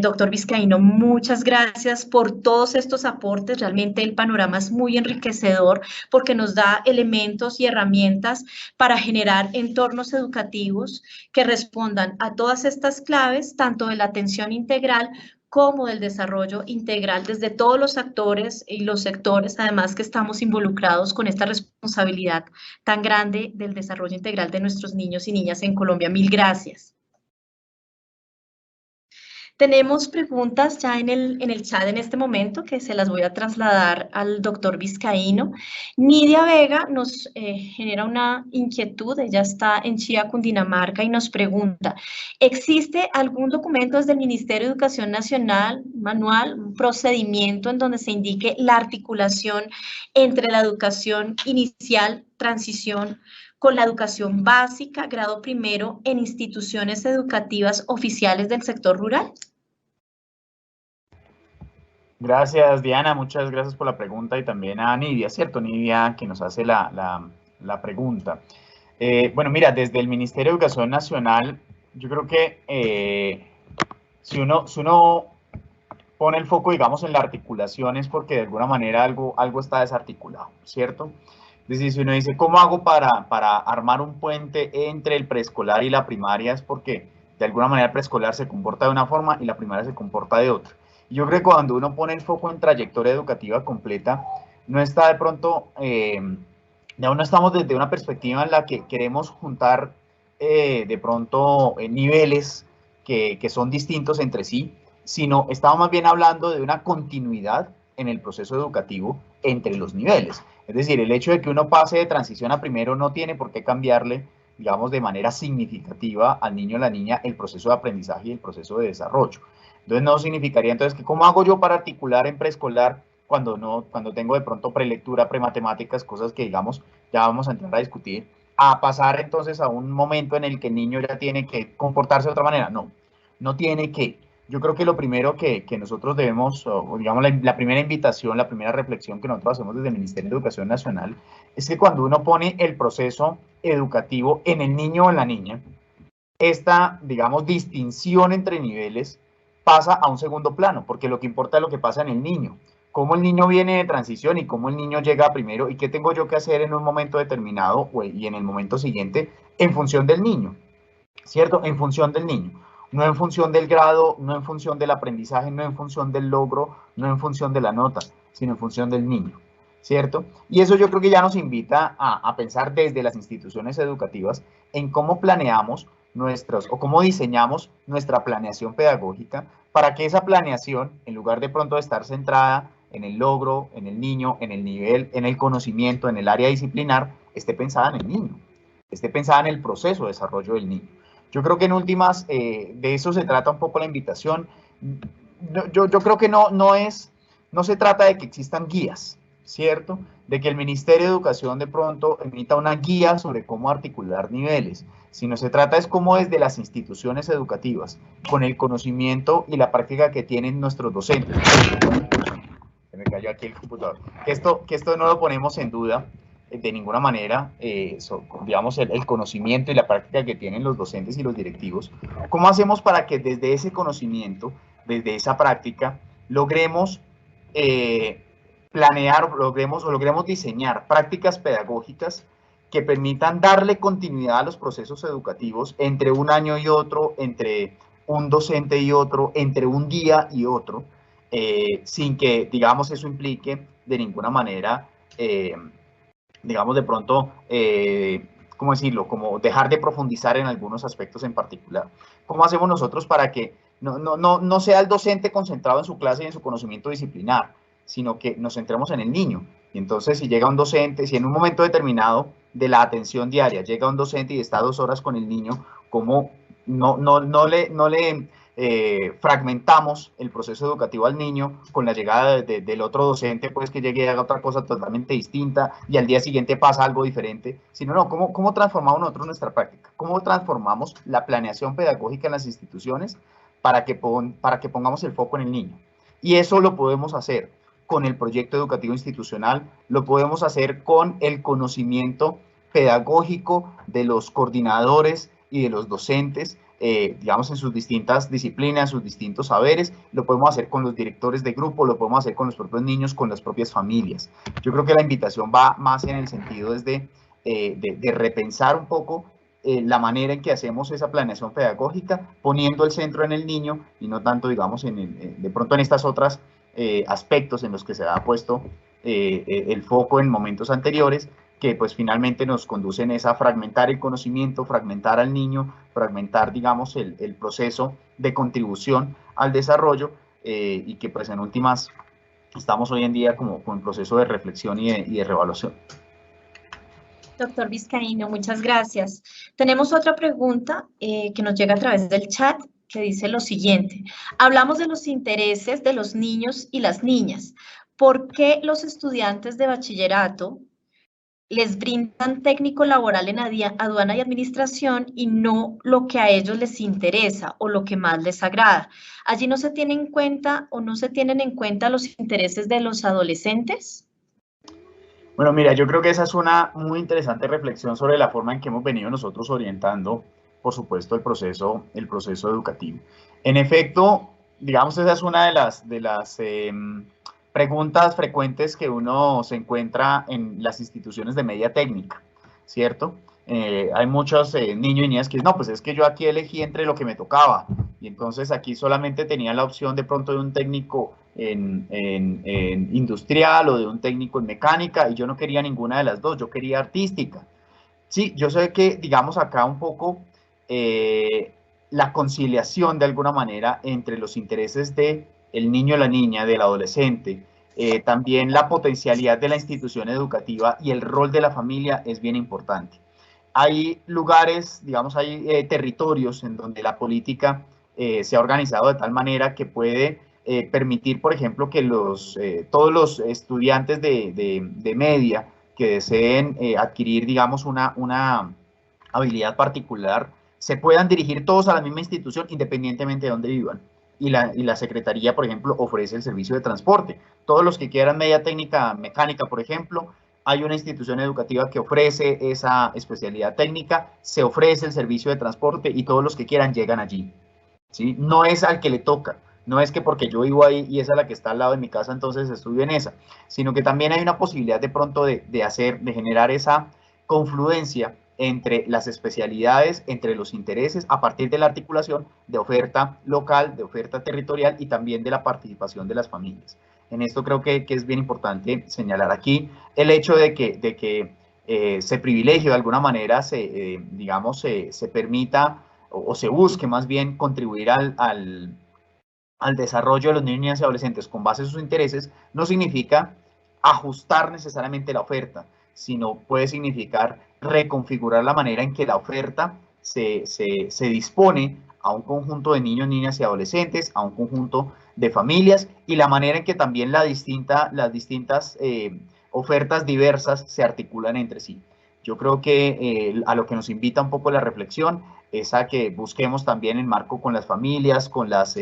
Doctor Vizcaíno, muchas gracias por todos estos aportes. Realmente el panorama es muy enriquecedor porque nos da elementos y herramientas para generar entornos educativos que respondan a todas estas claves, tanto de la atención integral como del desarrollo integral desde todos los actores y los sectores, además que estamos involucrados con esta responsabilidad tan grande del desarrollo integral de nuestros niños y niñas en Colombia. Mil gracias. Tenemos preguntas ya en el chat en este momento que se las voy a trasladar al doctor Vizcaíno. Nidia Vega nos genera una inquietud, ella está en Chía, Cundinamarca, y nos pregunta, ¿existe algún documento desde el Ministerio de Educación Nacional, manual, un procedimiento en donde se indique la articulación entre la educación inicial, transición, con la educación básica, grado primero, en instituciones educativas oficiales del sector rural? Gracias, Diana, muchas gracias por la pregunta, y también a Nidia, ¿cierto? Nidia, que nos hace la pregunta. Bueno, mira, desde el Ministerio de Educación Nacional, yo creo que si uno pone el foco, digamos, en la articulación, es porque de alguna manera algo está desarticulado, ¿cierto? Es decir, si uno dice, ¿cómo hago para armar un puente entre el preescolar y la primaria? Es porque de alguna manera el preescolar se comporta de una forma y la primaria se comporta de otra. Y yo creo que cuando uno pone el foco en trayectoria educativa completa, no está de pronto, ya no estamos desde una perspectiva en la que queremos juntar de pronto niveles que son distintos entre sí, sino estamos más bien hablando de una continuidad en el proceso educativo entre los niveles. Es decir, el hecho de que uno pase de transición a primero no tiene por qué cambiarle, digamos, de manera significativa al niño o la niña el proceso de aprendizaje y el proceso de desarrollo. Entonces no significaría, entonces, que ¿cómo hago yo para articular en preescolar cuando tengo de pronto prelectura, prematemáticas, cosas que, digamos, ya vamos a entrar a discutir, a pasar entonces a un momento en el que el niño ya tiene que comportarse de otra manera? No, no tiene que. Yo creo que lo primero que nosotros debemos, o digamos la primera invitación, la primera reflexión que nosotros hacemos desde el Ministerio de Educación Nacional, es que cuando uno pone el proceso educativo en el niño o en la niña, esta, digamos, distinción entre niveles pasa a un segundo plano, porque lo que importa es lo que pasa en el niño, cómo el niño viene de transición y cómo el niño llega primero y qué tengo yo que hacer en un momento determinado y en el momento siguiente en función del niño. ¿cierto? En función del niño, no en función del grado, no en función del aprendizaje, no en función del logro, no en función de la nota, sino en función del niño, ¿cierto? Y eso yo creo que ya nos invita a pensar desde las instituciones educativas en cómo planeamos o cómo diseñamos nuestra planeación pedagógica para que esa planeación, en lugar de pronto de estar centrada en el logro, en el niño, en el nivel, en el conocimiento, en el área disciplinar, esté pensada en el niño, esté pensada en el proceso de desarrollo del niño. Yo creo que en últimas, de eso se trata un poco la invitación. Yo creo que no se trata de que existan guías, ¿cierto? De que el Ministerio de Educación de pronto emita una guía sobre cómo articular niveles, sino se trata es cómo desde las instituciones educativas, con el conocimiento y la práctica que tienen nuestros docentes. Se me cayó aquí el computador. Que esto no lo ponemos en duda de ninguna manera, digamos, el conocimiento y la práctica que tienen los docentes y los directivos. ¿Cómo hacemos para que desde ese conocimiento, desde esa práctica, logremos planear, logremos diseñar prácticas pedagógicas que permitan darle continuidad a los procesos educativos entre un año y otro, entre un docente y otro, entre un día y otro, sin que, digamos, eso implique de ninguna manera, digamos, de pronto, ¿cómo decirlo? Como dejar de profundizar en algunos aspectos en particular. ¿Cómo hacemos nosotros para que no sea el docente concentrado en su clase y en su conocimiento disciplinar, sino que nos centremos en el niño? Y entonces, si llega un docente, si en un momento determinado de la atención diaria llega un docente y está 2 horas con el niño, ¿cómo no le fragmentamos el proceso educativo al niño con la llegada del otro docente, pues que llegue y haga otra cosa totalmente distinta y al día siguiente pasa algo diferente? Sino, no, ¿cómo transformamos nosotros nuestra práctica? ¿Cómo transformamos la planeación pedagógica en las instituciones para que pongamos el foco en el niño? Y eso lo podemos hacer con el proyecto educativo institucional, lo podemos hacer con el conocimiento pedagógico de los coordinadores y de los docentes, digamos, en sus distintas disciplinas, sus distintos saberes. Lo podemos hacer con los directores de grupo, lo podemos hacer con los propios niños, con las propias familias. Yo creo que la invitación va más en el sentido de repensar un poco la manera en que hacemos esa planeación pedagógica, poniendo el centro en el niño y no tanto, digamos, de pronto en estas otras aspectos en los que se ha puesto el foco en momentos anteriores, que pues finalmente nos conducen a fragmentar el conocimiento, fragmentar al niño, fragmentar, digamos, el proceso de contribución al desarrollo, y que pues en últimas estamos hoy en día como en proceso de reflexión y de reevaluación. Doctor Vizcaíno, muchas gracias. Tenemos otra pregunta que nos llega a través del chat, que dice lo siguiente: hablamos de los intereses de los niños y las niñas. ¿Por qué los estudiantes de bachillerato les brindan técnico laboral en aduana y administración y no lo que a ellos les interesa o lo que más les agrada? ¿Allí no se tienen en cuenta o no se tienen en cuenta los intereses de los adolescentes? Bueno, mira, yo creo que esa es una muy interesante reflexión sobre la forma en que hemos venido nosotros orientando, por supuesto, el proceso educativo. En efecto, digamos, esa es una de las preguntas frecuentes que uno se encuentra en las instituciones de media técnica, ¿cierto? Hay muchos niños y niñas que dicen, no, pues es que yo aquí elegí entre lo que me tocaba, y entonces aquí solamente tenía la opción de pronto de un técnico en industrial o de un técnico en mecánica, y yo no quería ninguna de las dos, yo quería artística. Sí, yo sé que, digamos, acá un poco la conciliación de alguna manera entre los intereses del niño, la niña, del adolescente, también la potencialidad de la institución educativa y el rol de la familia es bien importante. Hay lugares, digamos, hay territorios en donde la política se ha organizado de tal manera que puede permitir, por ejemplo, que todos los estudiantes de media que deseen adquirir, digamos, una habilidad particular, se puedan dirigir todos a la misma institución independientemente de dónde vivan. Y la Secretaría, por ejemplo, ofrece el servicio de transporte. Todos los que quieran media técnica mecánica, por ejemplo, hay una institución educativa que ofrece esa especialidad técnica, se ofrece el servicio de transporte y todos los que quieran llegan allí, ¿sí? No es al que le toca, no es que porque yo vivo ahí y esa es la que está al lado de mi casa, entonces estudio en esa, sino que también hay una posibilidad de pronto de generar esa confluencia entre las especialidades, entre los intereses, a partir de la articulación de oferta local, de oferta territorial y también de la participación de las familias. En esto creo que es bien importante señalar aquí el hecho de que se privilegie de alguna manera, digamos, se permita o se busque más bien contribuir al desarrollo de los niños, niñas y adolescentes con base en sus intereses, no significa ajustar necesariamente la oferta, sino puede significar reconfigurar la manera en que la oferta se dispone a un conjunto de niños, niñas y adolescentes, a un conjunto de familias, y la manera en que también las distintas ofertas diversas se articulan entre sí. Yo creo que a lo que nos invita un poco la reflexión es a que busquemos también en marco con las familias, con las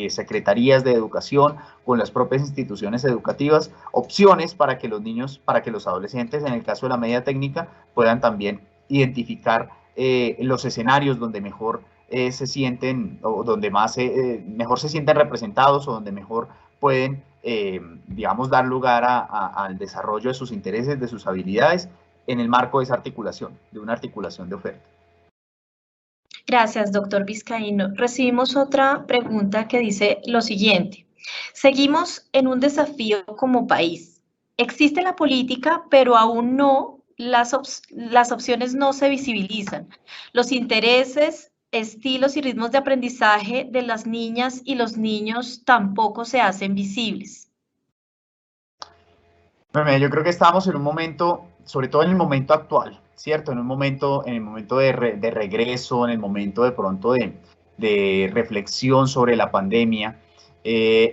secretarías de educación, con las propias instituciones educativas, opciones para que los niños, para que los adolescentes, en el caso de la media técnica, puedan también identificar los escenarios donde mejor se sienten, o donde más mejor se sienten representados, o donde mejor pueden, digamos, dar lugar al desarrollo de sus intereses, de sus habilidades, en el marco de esa articulación, de una articulación de oferta. Gracias, doctor Vizcaíno. Recibimos otra pregunta que dice lo siguiente. Seguimos en un desafío como país. Existe la política, pero aún no, las opciones no se visibilizan. Los intereses, estilos y ritmos de aprendizaje de las niñas y los niños tampoco se hacen visibles. Bueno, yo creo que estamos en un momento, sobre todo en el momento actual, ¿cierto? En el momento de regreso, en el momento de pronto de reflexión sobre la pandemia.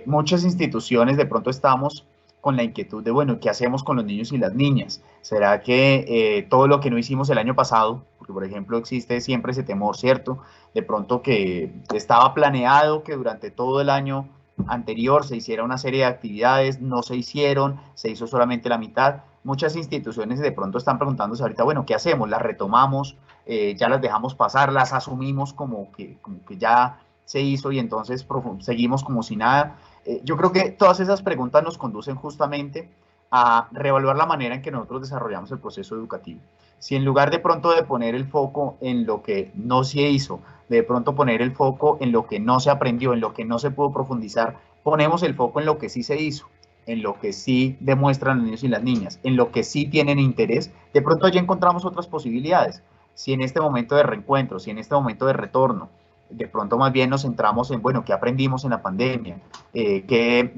Muchas instituciones de pronto estamos con la inquietud de, bueno, ¿qué hacemos con los niños y las niñas? ¿Será que todo lo que no hicimos el año pasado, porque por ejemplo existe siempre ese temor, ¿cierto? De pronto que estaba planeado que durante todo el año anterior se hiciera una serie de actividades, no se hicieron, se hizo solamente la mitad. Muchas instituciones de pronto están preguntándose ahorita, bueno, ¿qué hacemos? ¿Las retomamos? ¿Ya las dejamos pasar? ¿Las asumimos como que ya se hizo y entonces seguimos como si nada? Yo creo que todas esas preguntas nos conducen justamente a reevaluar la manera en que nosotros desarrollamos el proceso educativo. Si en lugar de pronto de poner el foco en lo que no se hizo, de pronto poner el foco en lo que no se aprendió, en lo que no se pudo profundizar, ponemos el foco en lo que sí se hizo, en lo que sí demuestran los niños y las niñas, en lo que sí tienen interés, de pronto allí encontramos otras posibilidades. Si en este momento de reencuentro, si en este momento de retorno, de pronto más bien nos centramos en, bueno, ¿qué aprendimos en la pandemia? ¿Qué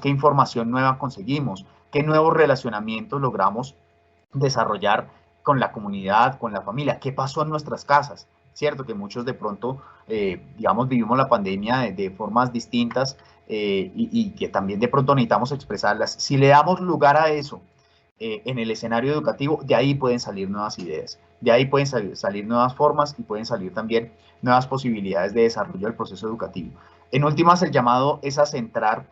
información nueva conseguimos? ¿Qué nuevos relacionamientos logramos desarrollar con la comunidad, con la familia? ¿Qué pasó en nuestras casas? Cierto que muchos de pronto, digamos, vivimos la pandemia de formas distintas y que también de pronto necesitamos expresarlas. Si le damos lugar a eso en el escenario educativo, de ahí pueden salir nuevas ideas, de ahí pueden salir nuevas formas y pueden salir también nuevas posibilidades de desarrollo del proceso educativo. En últimas, el llamado es a centrar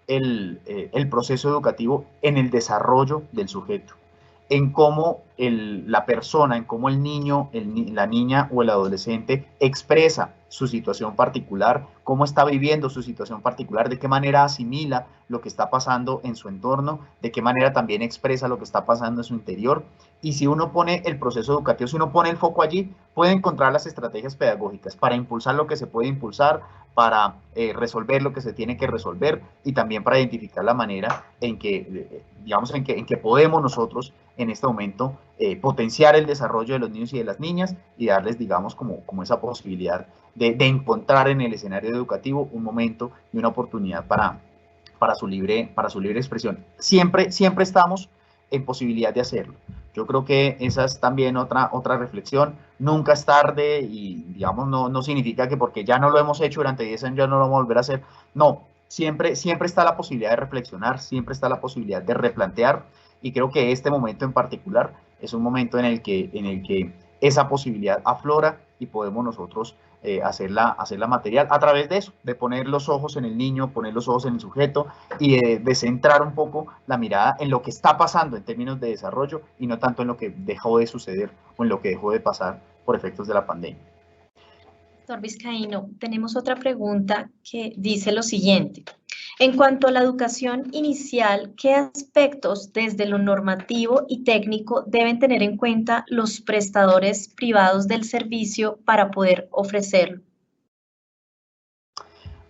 el proceso educativo en el desarrollo del sujeto, en cómo la persona, en cómo el niño, la niña o el adolescente expresa su situación particular, cómo está viviendo su situación particular, de qué manera asimila lo que está pasando en su entorno, de qué manera también expresa lo que está pasando en su interior. Y si uno pone el proceso educativo, si uno pone el foco allí, puede encontrar las estrategias pedagógicas para impulsar lo que se puede impulsar, para resolver lo que se tiene que resolver y también para identificar la manera en que, digamos, en que podemos nosotros en este momento potenciar el desarrollo de los niños y de las niñas y darles, digamos, como esa posibilidad de encontrar en el escenario educativo un momento y una oportunidad para su libre expresión. Siempre estamos en posibilidad de hacerlo. Yo creo que esa es también otra reflexión. Nunca es tarde y, digamos, no significa que porque ya no lo hemos hecho durante 10 años ya no lo vamos a volver a hacer. No, siempre está la posibilidad de reflexionar, siempre está la posibilidad de replantear y creo que este momento en particular es un momento en el que esa posibilidad aflora y podemos nosotros hacerla material a través de eso, de poner los ojos en el niño, poner los ojos en el sujeto y de centrar un poco la mirada en lo que está pasando en términos de desarrollo y no tanto en lo que dejó de suceder o en lo que dejó de pasar por efectos de la pandemia. Doctor Vizcaíno, tenemos otra pregunta que dice lo siguiente. En cuanto a la educación inicial, ¿qué aspectos desde lo normativo y técnico deben tener en cuenta los prestadores privados del servicio para poder ofrecerlo?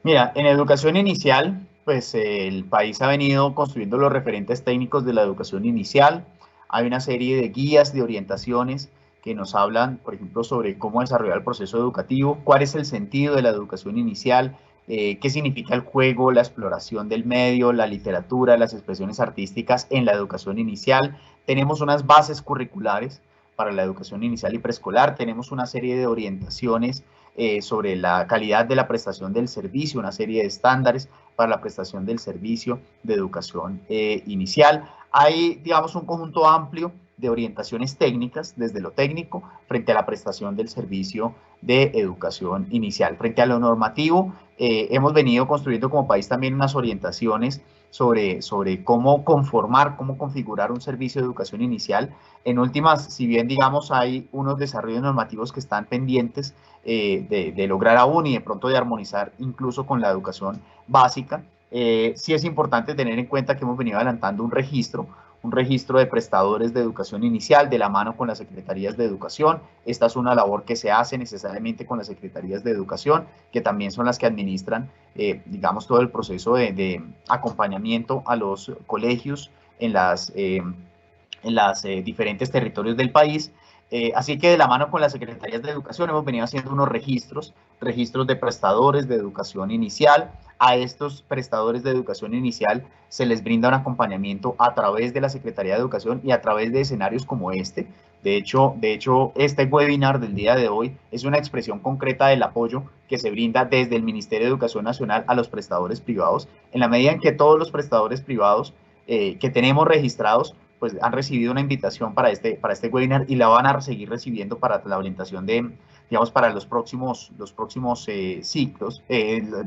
Mira, en educación inicial, pues el país ha venido construyendo los referentes técnicos de la educación inicial. Hay una serie de guías, de orientaciones que nos hablan, por ejemplo, sobre cómo desarrollar el proceso educativo, cuál es el sentido de la educación inicial, qué significa el juego, la exploración del medio, la literatura, las expresiones artísticas en la educación inicial. Tenemos unas bases curriculares para la educación inicial y preescolar, tenemos una serie de orientaciones sobre la calidad de la prestación del servicio, una serie de estándares para la prestación del servicio de educación inicial. Hay, digamos, un conjunto amplio de orientaciones técnicas desde lo técnico frente a la prestación del servicio de educación inicial. Frente a lo normativo, hemos venido construyendo como país también unas orientaciones sobre cómo conformar, cómo configurar un servicio de educación inicial. En últimas, si bien, digamos, hay unos desarrollos normativos que están pendientes de lograr aún y de pronto de armonizar incluso con la educación básica, sí es importante tener en cuenta que hemos venido adelantando un registro de prestadores de educación inicial de la mano con las secretarías de educación. Esta es una labor que se hace necesariamente con las secretarías de educación, que también son las que administran, digamos, todo el proceso de acompañamiento a los colegios en las diferentes territorios del país. Así que de la mano con las secretarías de educación hemos venido haciendo unos registros de prestadores de educación inicial. A estos prestadores de educación inicial se les brinda un acompañamiento a través de la Secretaría de Educación y a través de escenarios como este. De hecho, este webinar del día de hoy es una expresión concreta del apoyo que se brinda desde el Ministerio de Educación Nacional a los prestadores privados, en la medida en que todos los prestadores privados que tenemos registrados pues han recibido una invitación para este webinar y la van a seguir recibiendo para la orientación de, digamos, para los próximos ciclos,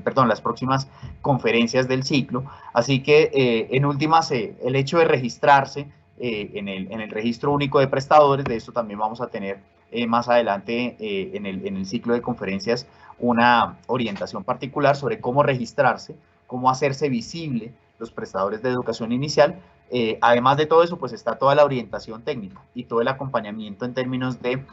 perdón, las próximas conferencias del ciclo. Así que, en últimas, el hecho de registrarse en el registro único de prestadores, de esto también vamos a tener más adelante en el ciclo de conferencias una orientación particular sobre cómo registrarse, cómo hacerse visible los prestadores de educación inicial. Además de todo eso, pues está toda la orientación técnica y todo el acompañamiento en términos de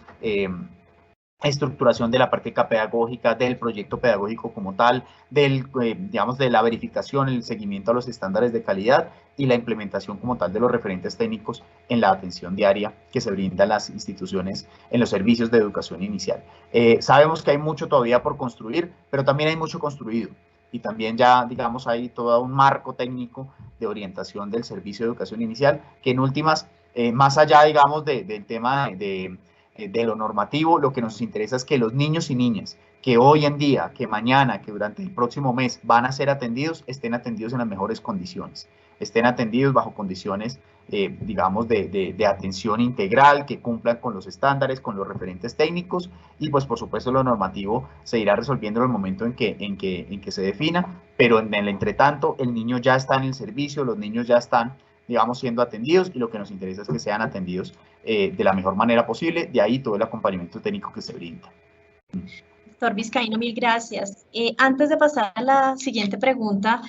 estructuración de la práctica pedagógica, del proyecto pedagógico como tal, digamos, de la verificación, el seguimiento a los estándares de calidad y la implementación como tal de los referentes técnicos en la atención diaria que se brinda en las instituciones, en los servicios de educación inicial. Sabemos que hay mucho todavía por construir, pero también hay mucho construido. Y también ya, digamos, hay todo un marco técnico de orientación del servicio de educación inicial, que en últimas, más allá, digamos, del tema de lo normativo, lo que nos interesa es que los niños y niñas que hoy en día, que mañana, que durante el próximo mes van a ser atendidos, estén atendidos en las mejores condiciones, estén atendidos bajo condiciones, digamos, de atención integral, que cumplan con los estándares, con los referentes técnicos y, pues, por supuesto, lo normativo se irá resolviendo en el momento en que se defina, pero en el entretanto, el niño ya está en el servicio, los niños ya están, digamos, siendo atendidos y lo que nos interesa es que sean atendidos de la mejor manera posible, de ahí todo el acompañamiento técnico que se brinda. Doctor Vizcaíno, mil gracias. Antes de pasar a la siguiente pregunta,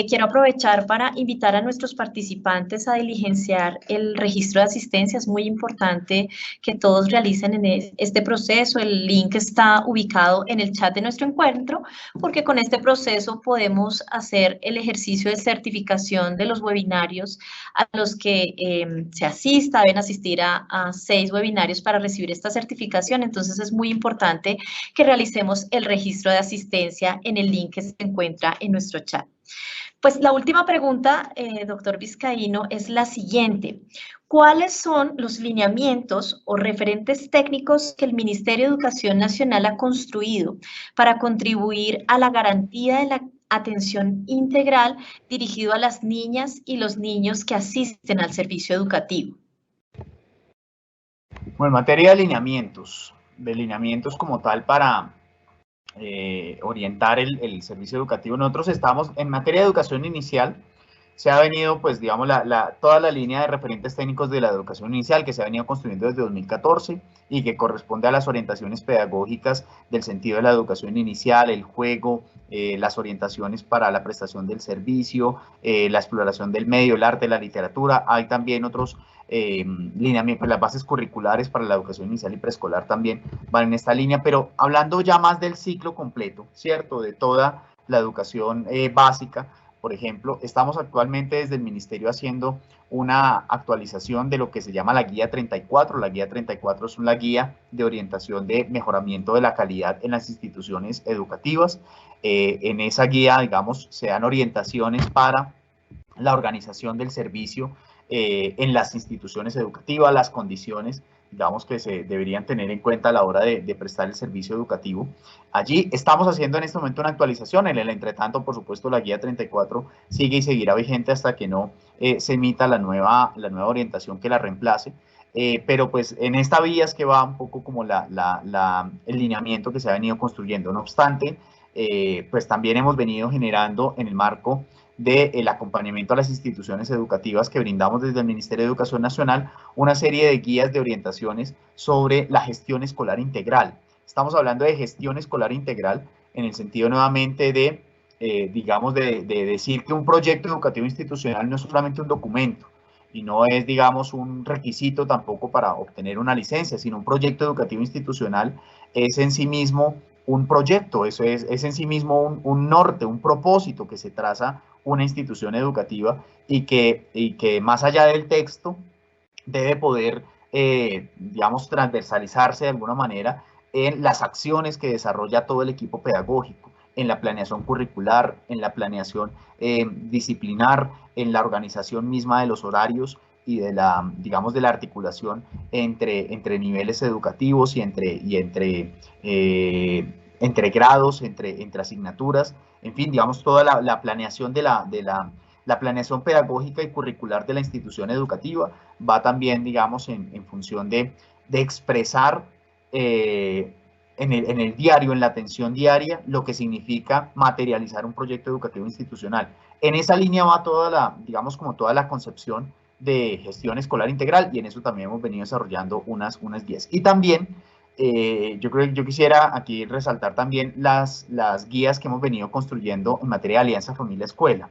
quiero aprovechar para invitar a nuestros participantes a diligenciar el registro de asistencia. Es muy importante que todos realicen este proceso. El link está ubicado en el chat de nuestro encuentro, porque con este proceso podemos hacer el ejercicio de certificación de los webinarios a los que se asista. Deben asistir a 6 webinarios para recibir esta certificación. Entonces, es muy importante que realicemos el registro de asistencia en el link que se encuentra en nuestro chat. Pues la última pregunta, doctor Vizcaíno, es la siguiente. ¿Cuáles son los lineamientos o referentes técnicos que el Ministerio de Educación Nacional ha construido para contribuir a la garantía de la atención integral dirigido a las niñas y los niños que asisten al servicio educativo? Bueno, en materia de lineamientos como tal para orientar el servicio educativo, nosotros estamos en materia de educación inicial, se ha venido, pues digamos, toda la línea de referentes técnicos de la educación inicial que se ha venido construyendo desde 2014 y que corresponde a las orientaciones pedagógicas del sentido de la educación inicial, el juego, las orientaciones para la prestación del servicio, la exploración del medio, el arte, la literatura. Hay también otros lineamientos, las bases curriculares para la educación inicial y preescolar también van en esta línea, pero hablando ya más del ciclo completo, ¿cierto? De toda la educación básica. Por ejemplo, estamos actualmente desde el Ministerio haciendo una actualización de lo que se llama la Guía 34. La Guía 34 es una guía de orientación de mejoramiento de la calidad en las instituciones educativas. En esa guía, digamos, se dan orientaciones para la organización del servicio en las instituciones educativas, las condiciones, digamos, que se deberían tener en cuenta a la hora de prestar el servicio educativo. Allí estamos haciendo en este momento una actualización. En el entretanto, por supuesto, la guía 34 sigue y seguirá vigente hasta que no se emita la nueva orientación que la reemplace. Pero pues en esta vía es que va un poco como el lineamiento que se ha venido construyendo. No obstante, pues también hemos venido generando en el marco del acompañamiento a las instituciones educativas que brindamos desde el Ministerio de Educación Nacional, una serie de guías de orientaciones sobre la gestión escolar integral. Estamos hablando de gestión escolar integral en el sentido nuevamente de, digamos, de decir que un proyecto educativo institucional no es solamente un documento y no es, digamos, un requisito tampoco para obtener una licencia, sino un proyecto educativo institucional es en sí mismo un proyecto, eso es en sí mismo un norte, un propósito que se traza una institución educativa y que más allá del texto debe poder, digamos, transversalizarse de alguna manera en las acciones que desarrolla todo el equipo pedagógico, en la planeación curricular, en la planeación disciplinar, en la organización misma de los horarios y de la, digamos, de la articulación entre niveles educativos y entre grados, entre asignaturas, en fin, digamos, toda la planeación la planeación pedagógica y curricular de la institución educativa va también, digamos, en función de expresar en el diario, en la atención diaria, lo que significa materializar un proyecto educativo institucional. En esa línea va toda digamos, como toda la concepción de gestión escolar integral y en eso también hemos venido desarrollando unas guías. Y también yo quisiera aquí resaltar también las guías que hemos venido construyendo en materia de alianza familia-escuela.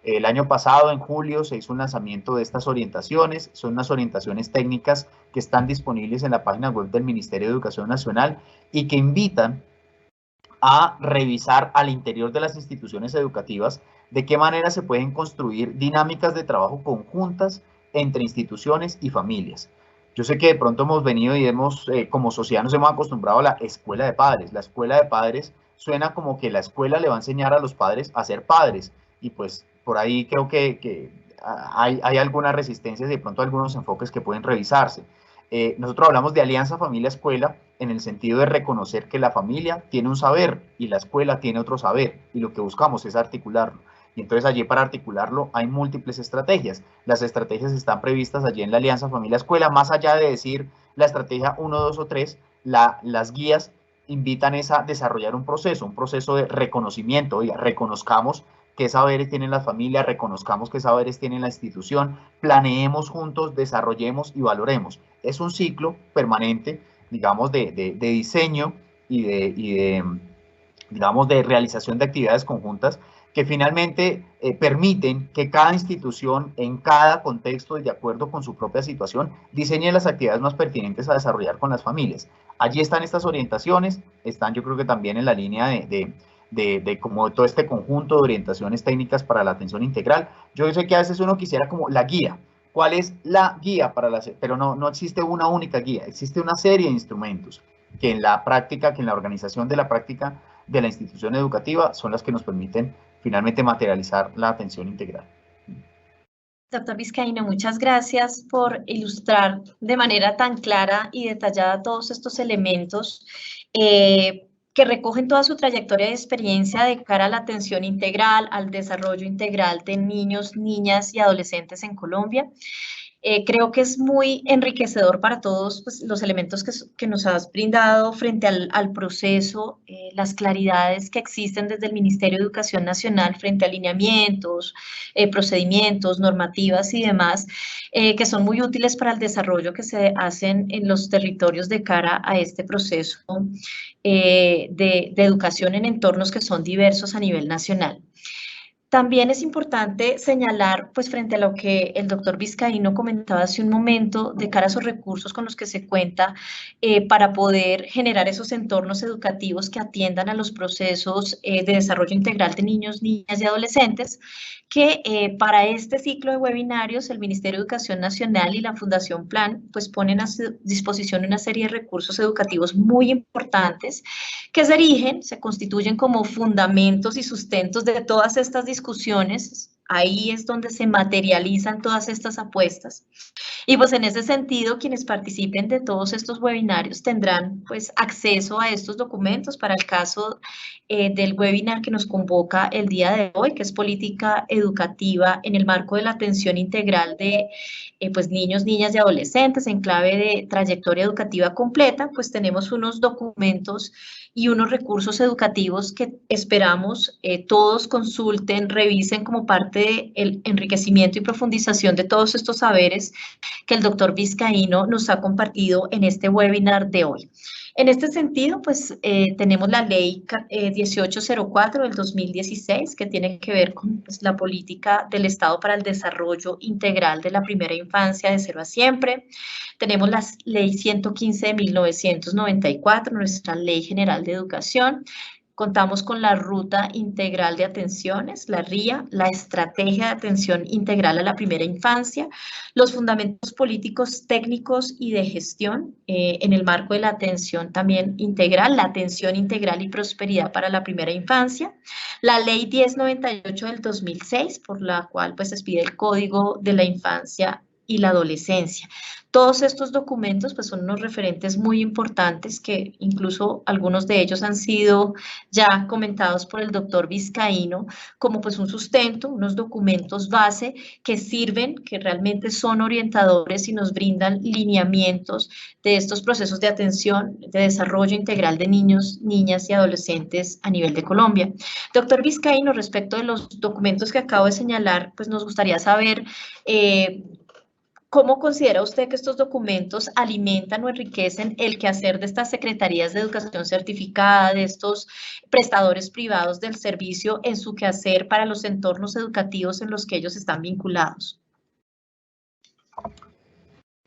El año pasado, en julio, se hizo un lanzamiento de estas orientaciones. Son unas orientaciones técnicas que están disponibles en la página web del Ministerio de Educación Nacional y que invitan a revisar al interior de las instituciones educativas de qué manera se pueden construir dinámicas de trabajo conjuntas entre instituciones y familias. Yo sé que de pronto hemos venido y como sociedad nos hemos acostumbrado a la escuela de padres. La escuela de padres suena como que la escuela le va a enseñar a los padres a ser padres y pues por ahí creo que hay algunas resistencias y de pronto algunos enfoques que pueden revisarse. Nosotros hablamos de alianza familia-escuela en el sentido de reconocer que la familia tiene un saber y la escuela tiene otro saber y lo que buscamos es articularlo. Y entonces allí para articularlo hay múltiples estrategias. Las estrategias están previstas allí en la alianza familia-escuela, más allá de decir la estrategia 1, 2 o 3, las guías invitan a desarrollar un proceso de reconocimiento. Oiga, reconozcamos qué saberes tienen las familias, reconozcamos qué saberes tiene la institución, planeemos juntos, desarrollemos y valoremos. Es un ciclo permanente, digamos, de diseño y digamos, de realización de actividades conjuntas que finalmente permiten que cada institución en cada contexto y de acuerdo con su propia situación diseñe las actividades más pertinentes a desarrollar con las familias. Allí están estas orientaciones, están yo creo que también en la línea de como todo este conjunto de orientaciones técnicas para la atención integral. Yo sé que a veces uno quisiera como la guía. ¿Cuál es la guía para pero no existe una única guía, existe una serie de instrumentos que en la práctica, que en la organización de la práctica de la institución educativa son las que nos permiten finalmente materializar la atención integral. Doctor Vizcaíno, muchas gracias por ilustrar de manera tan clara y detallada todos estos elementos que recogen toda su trayectoria de experiencia de cara a la atención integral, al desarrollo integral de niños, niñas y adolescentes en Colombia. Creo que es muy enriquecedor para todos pues, los elementos que nos has brindado frente al proceso, las claridades que existen desde el Ministerio de Educación Nacional frente a alineamientos, procedimientos, normativas y demás, que son muy útiles para el desarrollo que se hacen en los territorios de cara a este proceso de educación en entornos que son diversos a nivel nacional. También es importante señalar, pues frente a lo que el doctor Vizcaíno comentaba hace un momento, de cara a esos recursos con los que se cuenta para poder generar esos entornos educativos que atiendan a los procesos de desarrollo integral de niños, niñas y adolescentes, que para este ciclo de webinarios el Ministerio de Educación Nacional y la Fundación Plan pues ponen a su disposición una serie de recursos educativos muy importantes que se erigen, se constituyen como fundamentos y sustentos de todas estas discusiones. Ahí es donde se materializan todas estas apuestas. Y pues en ese sentido, quienes participen de todos estos webinarios tendrán pues acceso a estos documentos para el caso del webinar que nos convoca el día de hoy, que es política educativa en el marco de la atención integral de pues niños, niñas y adolescentes en clave de trayectoria educativa completa, pues tenemos unos documentos y unos recursos educativos que esperamos todos consulten, revisen como parte del enriquecimiento y profundización de todos estos saberes que el doctor Vizcaíno nos ha compartido en este webinar de hoy. En este sentido, pues tenemos la ley 1804 del 2016 que tiene que ver con pues, la política del Estado para el desarrollo integral de la primera infancia de 0 a siempre. Tenemos la ley 115 de 1994, nuestra Ley General de Educación. Contamos con la Ruta Integral de Atenciones, la RIA, la Estrategia de Atención Integral a la Primera Infancia, los fundamentos políticos, técnicos y de gestión en el marco de la atención también integral, la atención integral y prosperidad para la primera infancia, la Ley 1098 del 2006, por la cual pues, se expide el Código de la Infancia y la Adolescencia. Todos estos documentos pues, son unos referentes muy importantes que incluso algunos de ellos han sido ya comentados por el doctor Vizcaíno como pues, un sustento, unos documentos base que sirven, que realmente son orientadores y nos brindan lineamientos de estos procesos de atención, de desarrollo integral de niños, niñas y adolescentes a nivel de Colombia. Doctor Vizcaíno, respecto de los documentos que acabo de señalar, pues nos gustaría saber ¿cómo considera usted que estos documentos alimentan o enriquecen el quehacer de estas secretarías de educación certificada, de estos prestadores privados del servicio en su quehacer para los entornos educativos en los que ellos están vinculados?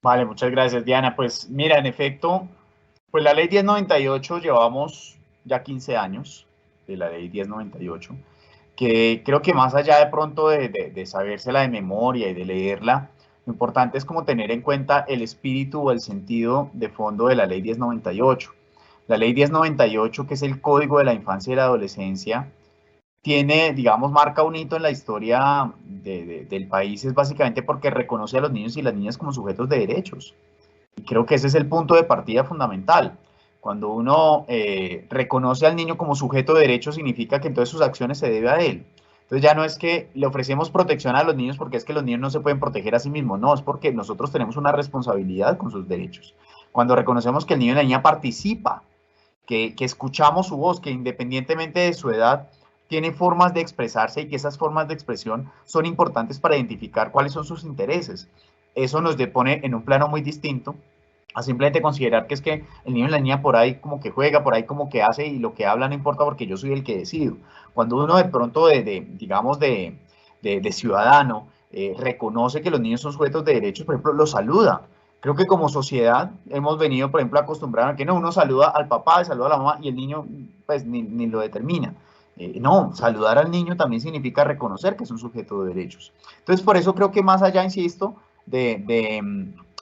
Vale, muchas gracias, Diana. Pues mira, en efecto, pues la ley 1098 llevamos ya 15 años de la ley 1098, que creo que más allá de pronto de sabérsela de memoria y de leerla, lo importante es como tener en cuenta el espíritu o el sentido de fondo de la ley 1098. La ley 1098, que es el Código de la Infancia y la Adolescencia, tiene, digamos, marca un hito en la historia del país, es básicamente porque reconoce a los niños y las niñas como sujetos de derechos. Y creo que ese es el punto de partida fundamental. Cuando uno reconoce al niño como sujeto de derechos, significa que entonces sus acciones se deben a él. Entonces ya no es que le ofrecemos protección a los niños porque es que los niños no se pueden proteger a sí mismos, no, es porque nosotros tenemos una responsabilidad con sus derechos. Cuando reconocemos que el niño y la niña participa, que escuchamos su voz, que independientemente de su edad, tiene formas de expresarse y que esas formas de expresión son importantes para identificar cuáles son sus intereses. Eso nos pone en un plano muy distinto a simplemente considerar que es que el niño y la niña por ahí como que juega, por ahí como que hace y lo que habla no importa porque yo soy el que decido. Cuando uno de pronto digamos de ciudadano reconoce que los niños son sujetos de derechos, por ejemplo, los saluda. Creo que como sociedad hemos venido, por ejemplo, acostumbrados a que no, uno saluda al papá, saluda a la mamá y el niño pues ni lo determina. No, saludar al niño también significa reconocer que es un sujeto de derechos. Entonces, por eso creo que más allá, insisto,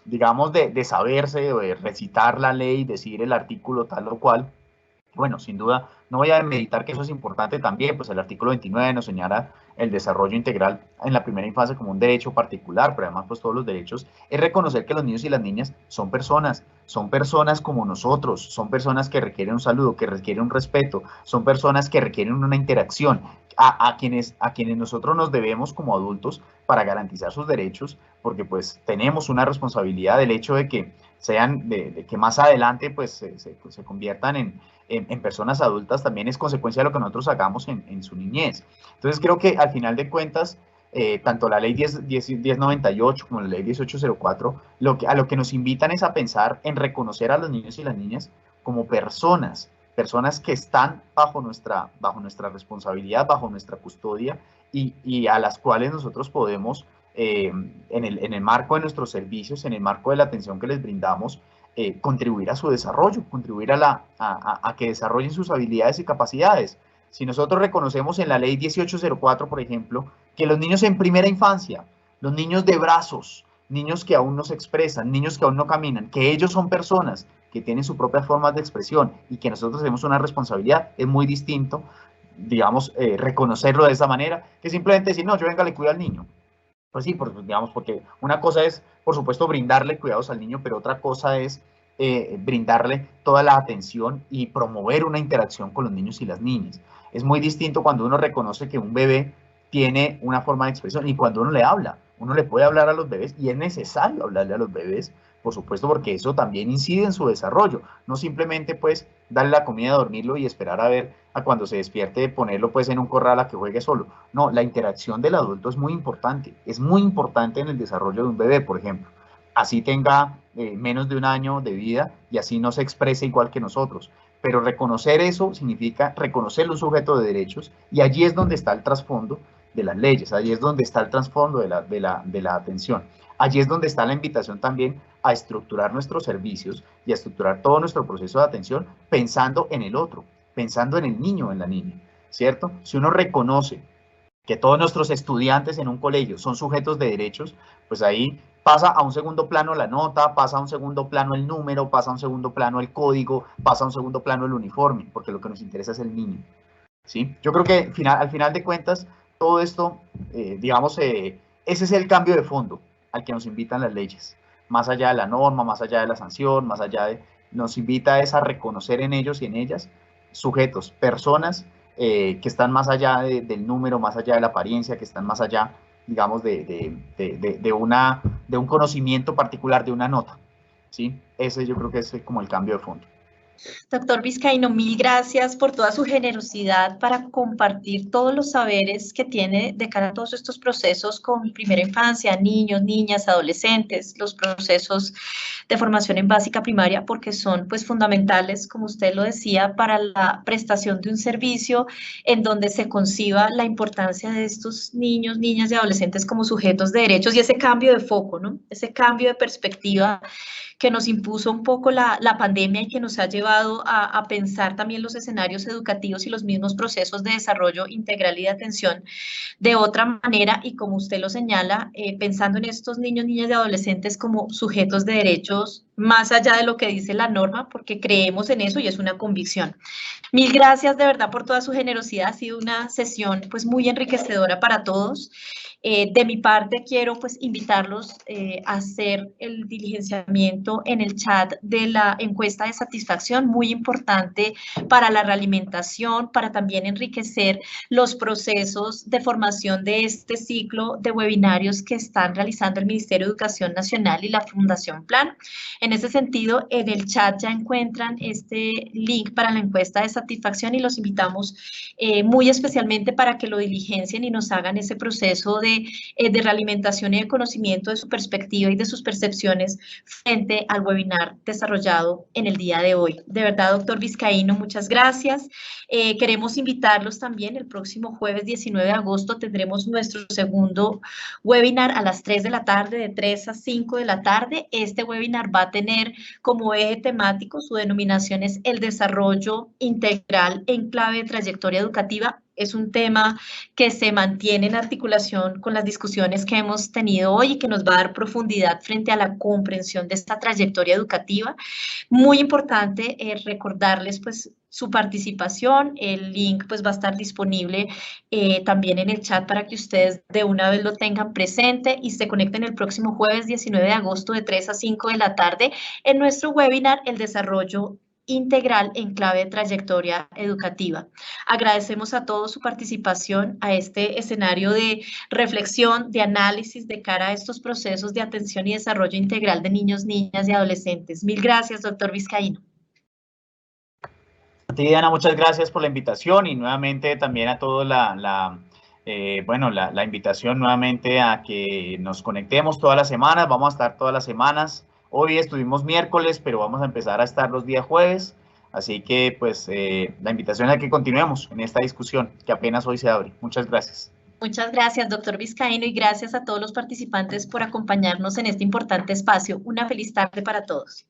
digamos, de saberse o de recitar la ley, decir el artículo tal o cual, Bueno, sin duda, no voy a meditar que eso es importante también, pues el artículo 29 nos señala el desarrollo integral en la primera infancia como un derecho particular, pero además pues todos los derechos, es reconocer que los niños y las niñas son personas como nosotros, son personas que requieren un saludo, que requieren un respeto, son personas que requieren una interacción, a quienes nosotros nos debemos como adultos para garantizar sus derechos, porque pues tenemos una responsabilidad del hecho de que sean, de que más adelante pues se conviertan en personas adultas, también es consecuencia de lo que nosotros hagamos en su niñez. Entonces creo que al final de cuentas, tanto la ley 1098 como la ley 1804, a lo que nos invitan es a pensar en reconocer a los niños y las niñas como personas que están bajo nuestra responsabilidad, bajo nuestra custodia y a las cuales nosotros podemos, en el marco de nuestros servicios, en el marco de la atención que les brindamos, contribuir a su desarrollo, contribuir a que desarrollen sus habilidades y capacidades. Si nosotros reconocemos en la ley 1804, por ejemplo, que los niños en primera infancia, los niños de brazos, niños que aún no se expresan, niños que aún no caminan, que ellos son personas que tienen sus propias formas de expresión y que nosotros tenemos una responsabilidad, es muy distinto, digamos, reconocerlo de esa manera, que simplemente decir, no, yo venga, le cuido al niño. Pues sí, digamos, porque una cosa es, por supuesto, brindarle cuidados al niño, pero otra cosa es brindarle toda la atención y promover una interacción con los niños y las niñas. Es muy distinto cuando uno reconoce que un bebé tiene una forma de expresión y cuando uno le habla. Uno le puede hablar a los bebés y es necesario hablarle a los bebés, por supuesto, porque eso también incide en su desarrollo. No simplemente, pues, darle la comida, dormirlo y esperar a ver a cuando se despierte, ponerlo, pues, en un corral a que juegue solo. No, la interacción del adulto es muy importante en el desarrollo de un bebé, por ejemplo. Así tenga menos de un año de vida y así no se exprese igual que nosotros. Pero reconocer eso significa reconocerlo un sujeto de derechos y allí es donde está el trasfondo de las leyes, allí es donde está el trasfondo de la atención. Allí es donde está la invitación también a estructurar nuestros servicios y a estructurar todo nuestro proceso de atención pensando en el otro, pensando en el niño o en la niña, ¿cierto? Si uno reconoce que todos nuestros estudiantes en un colegio son sujetos de derechos, pues ahí pasa a un segundo plano la nota, pasa a un segundo plano el número, pasa a un segundo plano el código, pasa a un segundo plano el uniforme, porque lo que nos interesa es el niño, ¿sí? Yo creo que al final de cuentas, todo esto, digamos, ese es el cambio de fondo al que nos invitan las leyes, más allá de la norma, más allá de la sanción, más allá de, nos invita a reconocer en ellos y en ellas sujetos, personas que están más allá del número, más allá de la apariencia, que están más allá, digamos, de un conocimiento particular, de una nota, ¿sí? Ese yo creo que es como el cambio de fondo. Doctor Vizcaíno, mil gracias por toda su generosidad para compartir todos los saberes que tiene de cara a todos estos procesos con primera infancia, niños, niñas, adolescentes, los procesos de formación en básica primaria, porque son pues fundamentales, como usted lo decía, para la prestación de un servicio en donde se conciba la importancia de estos niños, niñas y adolescentes como sujetos de derechos y ese cambio de foco, ¿no? Ese cambio de perspectiva que nos impuso un poco la pandemia y que nos ha llevado a pensar también los escenarios educativos y los mismos procesos de desarrollo integral y de atención de otra manera y como usted lo señala, pensando en estos niños, niñas y adolescentes como sujetos de derechos más allá de lo que dice la norma, porque creemos en eso y es una convicción. Mil gracias de verdad por toda su generosidad, ha sido una sesión pues muy enriquecedora para todos. De mi parte quiero pues invitarlos a hacer el diligenciamiento en el chat de la encuesta de satisfacción, muy importante para la realimentación, para también enriquecer los procesos de formación de este ciclo de webinarios que están realizando el Ministerio de Educación Nacional y la Fundación Plan. En ese sentido, en el chat ya encuentran este link para la encuesta de satisfacción y los invitamos muy especialmente para que lo diligencien y nos hagan ese proceso de realimentación y de conocimiento de su perspectiva y de sus percepciones frente al webinar desarrollado en el día de hoy. De verdad, doctor Vizcaíno, muchas gracias. Queremos invitarlos también, el próximo jueves 19 de agosto tendremos nuestro segundo webinar a las 3 de la tarde, de 3 a 5 de la tarde. Este webinar va a tener como eje temático, su denominación es el desarrollo integral en clave de trayectoria educativa. Es un tema que se mantiene en articulación con las discusiones que hemos tenido hoy y que nos va a dar profundidad frente a la comprensión de esta trayectoria educativa. Muy importante recordarles pues su participación. El link pues va a estar disponible también en el chat para que ustedes de una vez lo tengan presente y se conecten el próximo jueves 19 de agosto de 3 a 5 de la tarde en nuestro webinar El desarrollo integral en clave de trayectoria educativa. Agradecemos a todos su participación a este escenario de reflexión, de análisis de cara a estos procesos de atención y desarrollo integral de niños, niñas y adolescentes. Mil gracias, doctor Vizcaíno. Sí, Diana, muchas gracias por la invitación y nuevamente también a todos la invitación nuevamente a que nos conectemos todas las semanas. Vamos a estar todas las semanas. Hoy estuvimos miércoles, pero vamos a empezar a estar los días jueves. Así que, pues, la invitación es a que continuemos en esta discusión que apenas hoy se abre. Muchas gracias. Muchas gracias, doctor Vizcaíno, y gracias a todos los participantes por acompañarnos en este importante espacio. Una feliz tarde para todos.